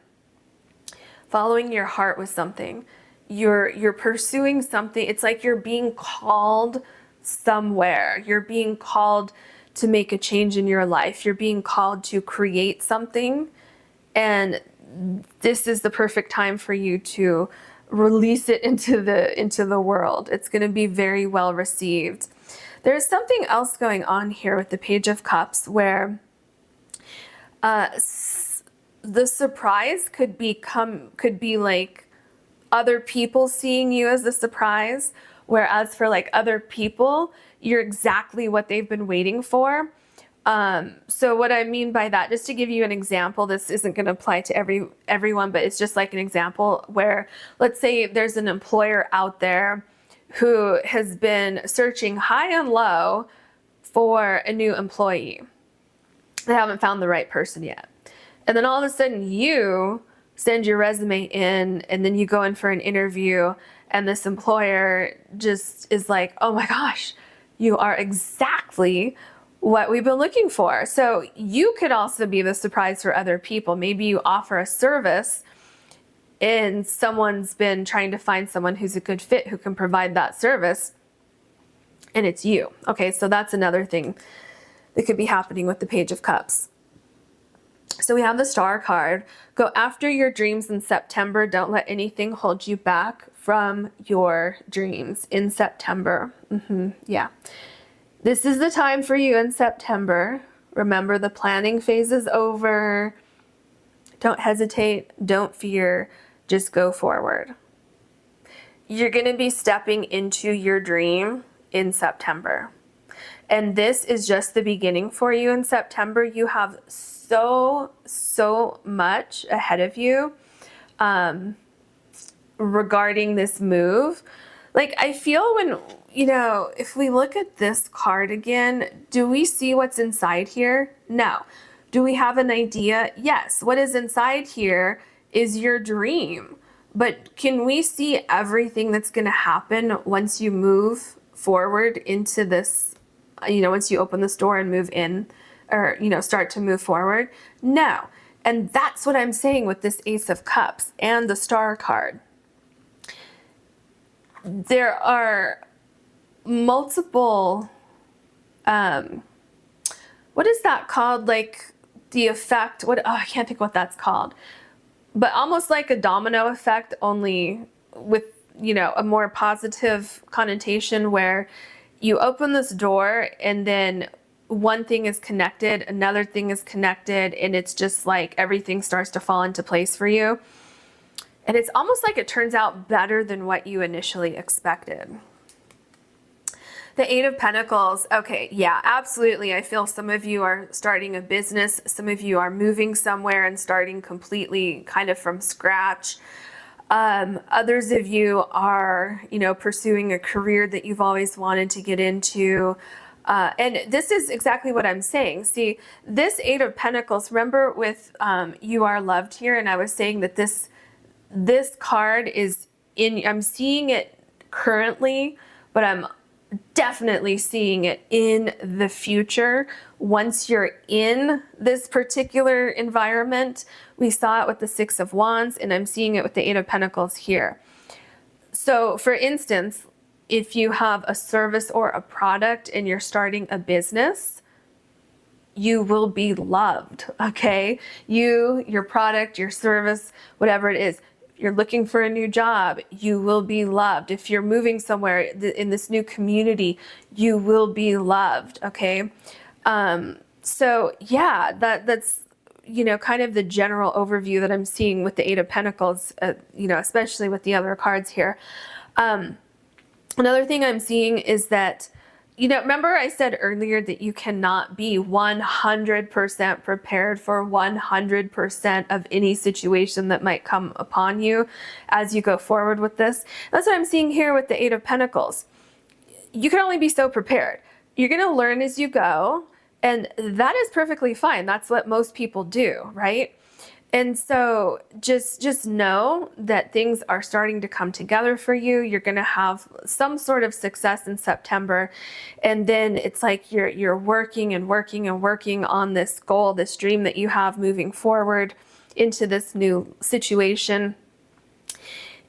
following your heart with something. You're pursuing something. It's like you're being called somewhere. You're being called to make a change in your life. You're being called to create something, and this is the perfect time for you to release it into the world. It's going to be very well received. There's something else going on here with the Page of Cups, where the surprise could be like other people seeing you as the surprise, whereas for like other people, you're exactly what they've been waiting for. So what I mean by that, just to give you an example, this isn't going to apply to everyone, but it's just like an example where, let's say there's an employer out there who has been searching high and low for a new employee. they haven't found the right person yet. And then all of a sudden you send your resume in, and then you go in for an interview, and this employer just is like, oh my gosh, you are exactly what we've been looking for. So you could also be the surprise for other people. Maybe you offer a service and someone's been trying to find someone who's a good fit who can provide that service, and it's you. Okay, so that's another thing that could be happening with the Page of Cups. So we have the Star card. Go after your dreams in September. Don't let anything hold you back from your dreams in September. Yeah. This is the time for you in September. Remember, the planning phase is over. Don't hesitate. Don't fear. Just go forward. You're going to be stepping into your dream in September. And this is just the beginning for you in September. You have so much ahead of you regarding this move. Like, I feel when, you know, if we look at this card again, do we see what's inside here? No. Do we have an idea? Yes. What is inside here is your dream. But can we see everything that's going to happen once you move forward into this, you know, once you open this door and move in, or, you know, start to move forward? No. And that's what I'm saying with this Ace of Cups and the Star card. There are multiple, what is that called? Like the effect, I can't think what that's called, but almost like a domino effect, only with, you know, a more positive connotation, where you open this door and then one thing is connected, another thing is connected, and it's just like everything starts to fall into place for you. And it's almost like it turns out better than what you initially expected. The Eight of Pentacles. Okay, yeah, absolutely. I feel some of you are starting a business. Some of you are moving somewhere and starting completely kind of from scratch. Others of you are, you know, pursuing a career that you've always wanted to get into. And this is exactly what I'm saying. See, this Eight of Pentacles, remember with You Are Loved here, and I was saying that this card is in, I'm seeing it currently, but I'm definitely seeing it in the future. Once you're in this particular environment, we saw it with the Six of Wands, and I'm seeing it with the Eight of Pentacles here. So for instance, if you have a service or a product and you're starting a business, you will be loved, okay? Your product, your service, whatever it is. If you're looking for a new job, you will be loved. If you're moving somewhere in this new community, you will be loved, okay? So yeah, that's, you know, kind of the general overview that I'm seeing with the Eight of Pentacles, you know, especially with the other cards here. Another thing I'm seeing is that, you know, remember I said earlier that you cannot be 100% prepared for 100% of any situation that might come upon you as you go forward with this. That's what I'm seeing here with the Eight of Pentacles. You can only be so prepared. You're going to learn as you go, and that is perfectly fine. That's what most people do, right? And so just know that things are starting to come together for you. You're going to have some sort of success in September. And then it's like you're working and working and working on this goal, this dream that you have moving forward into this new situation.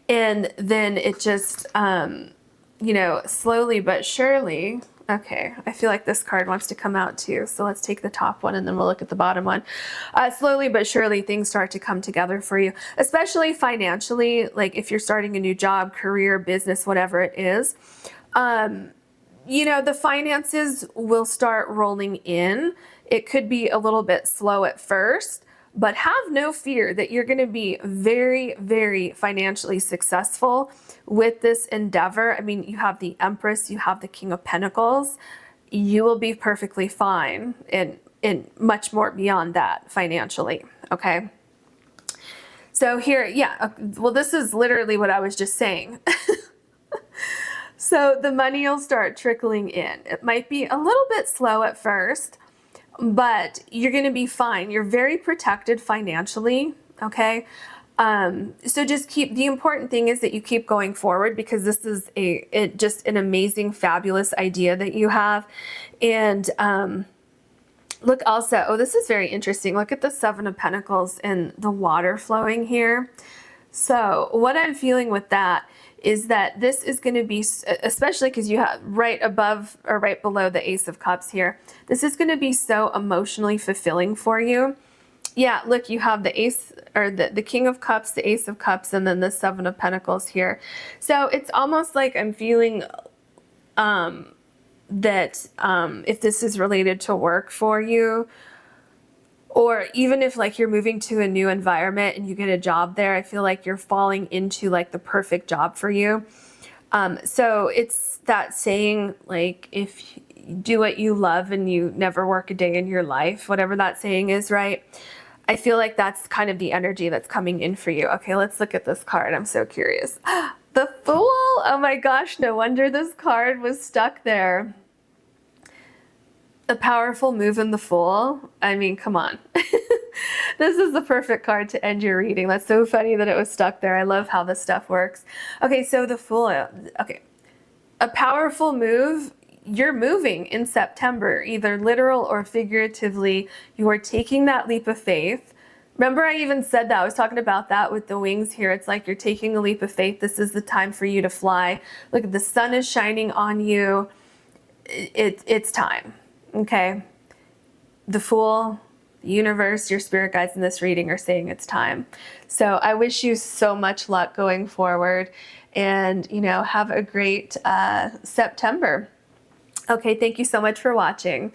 And then it just, you know, slowly but surely. Okay, I feel like this card wants to come out too. So let's take the top one and then we'll look at the bottom one. Slowly but surely things start to come together for you, especially financially. Like if you're starting a new job, career, business, whatever it is, you know, the finances will start rolling in. It could be a little bit slow at first, but have no fear that you're going to be very, very financially successful with this endeavor. I mean, you have the Empress, you have the King of Pentacles. You will be perfectly fine and much more beyond that financially, okay? So here, yeah, well, this is literally what I was just saying. So the money will start trickling in. It might be a little bit slow at first, but you're going to be fine. You're very protected financially. Okay. So just the important thing is that you keep going forward, because this is just an amazing, fabulous idea that you have. And, look also, oh, this is very interesting. Look at the Seven of Pentacles and the water flowing here. So what I'm feeling with that is that this is going to be, especially because you have right above or right below the Ace of Cups here, this is going to be so emotionally fulfilling for you. Yeah, look, you have the Ace, or the King of Cups, the Ace of Cups, and then the Seven of Pentacles here. So it's almost like I'm feeling that if this is related to work for you, or even if like you're moving to a new environment and you get a job there, I feel like you're falling into like the perfect job for you. So it's that saying, like, if you do what you love and you never work a day in your life, whatever that saying is, right? I feel like that's kind of the energy that's coming in for you. Okay, let's look at this card. I'm so curious. The Fool. Oh my gosh, no wonder this card was stuck there. A powerful move in the Fool. I mean, come on. This is the perfect card to end your reading. That's so funny that it was stuck there. I love how this stuff works. Okay, so the Fool. Okay. A powerful move. You're moving in September, either literal or figuratively. You are taking that leap of faith. Remember, I even said that. I was talking about that with the wings here. It's like you're taking a leap of faith. This is the time for you to fly. Look, the sun is shining on you. It's time. Okay. The Fool, the universe, your spirit guides in this reading are saying it's time. So I wish you so much luck going forward, and, you know, have a great September. Okay, thank you so much for watching.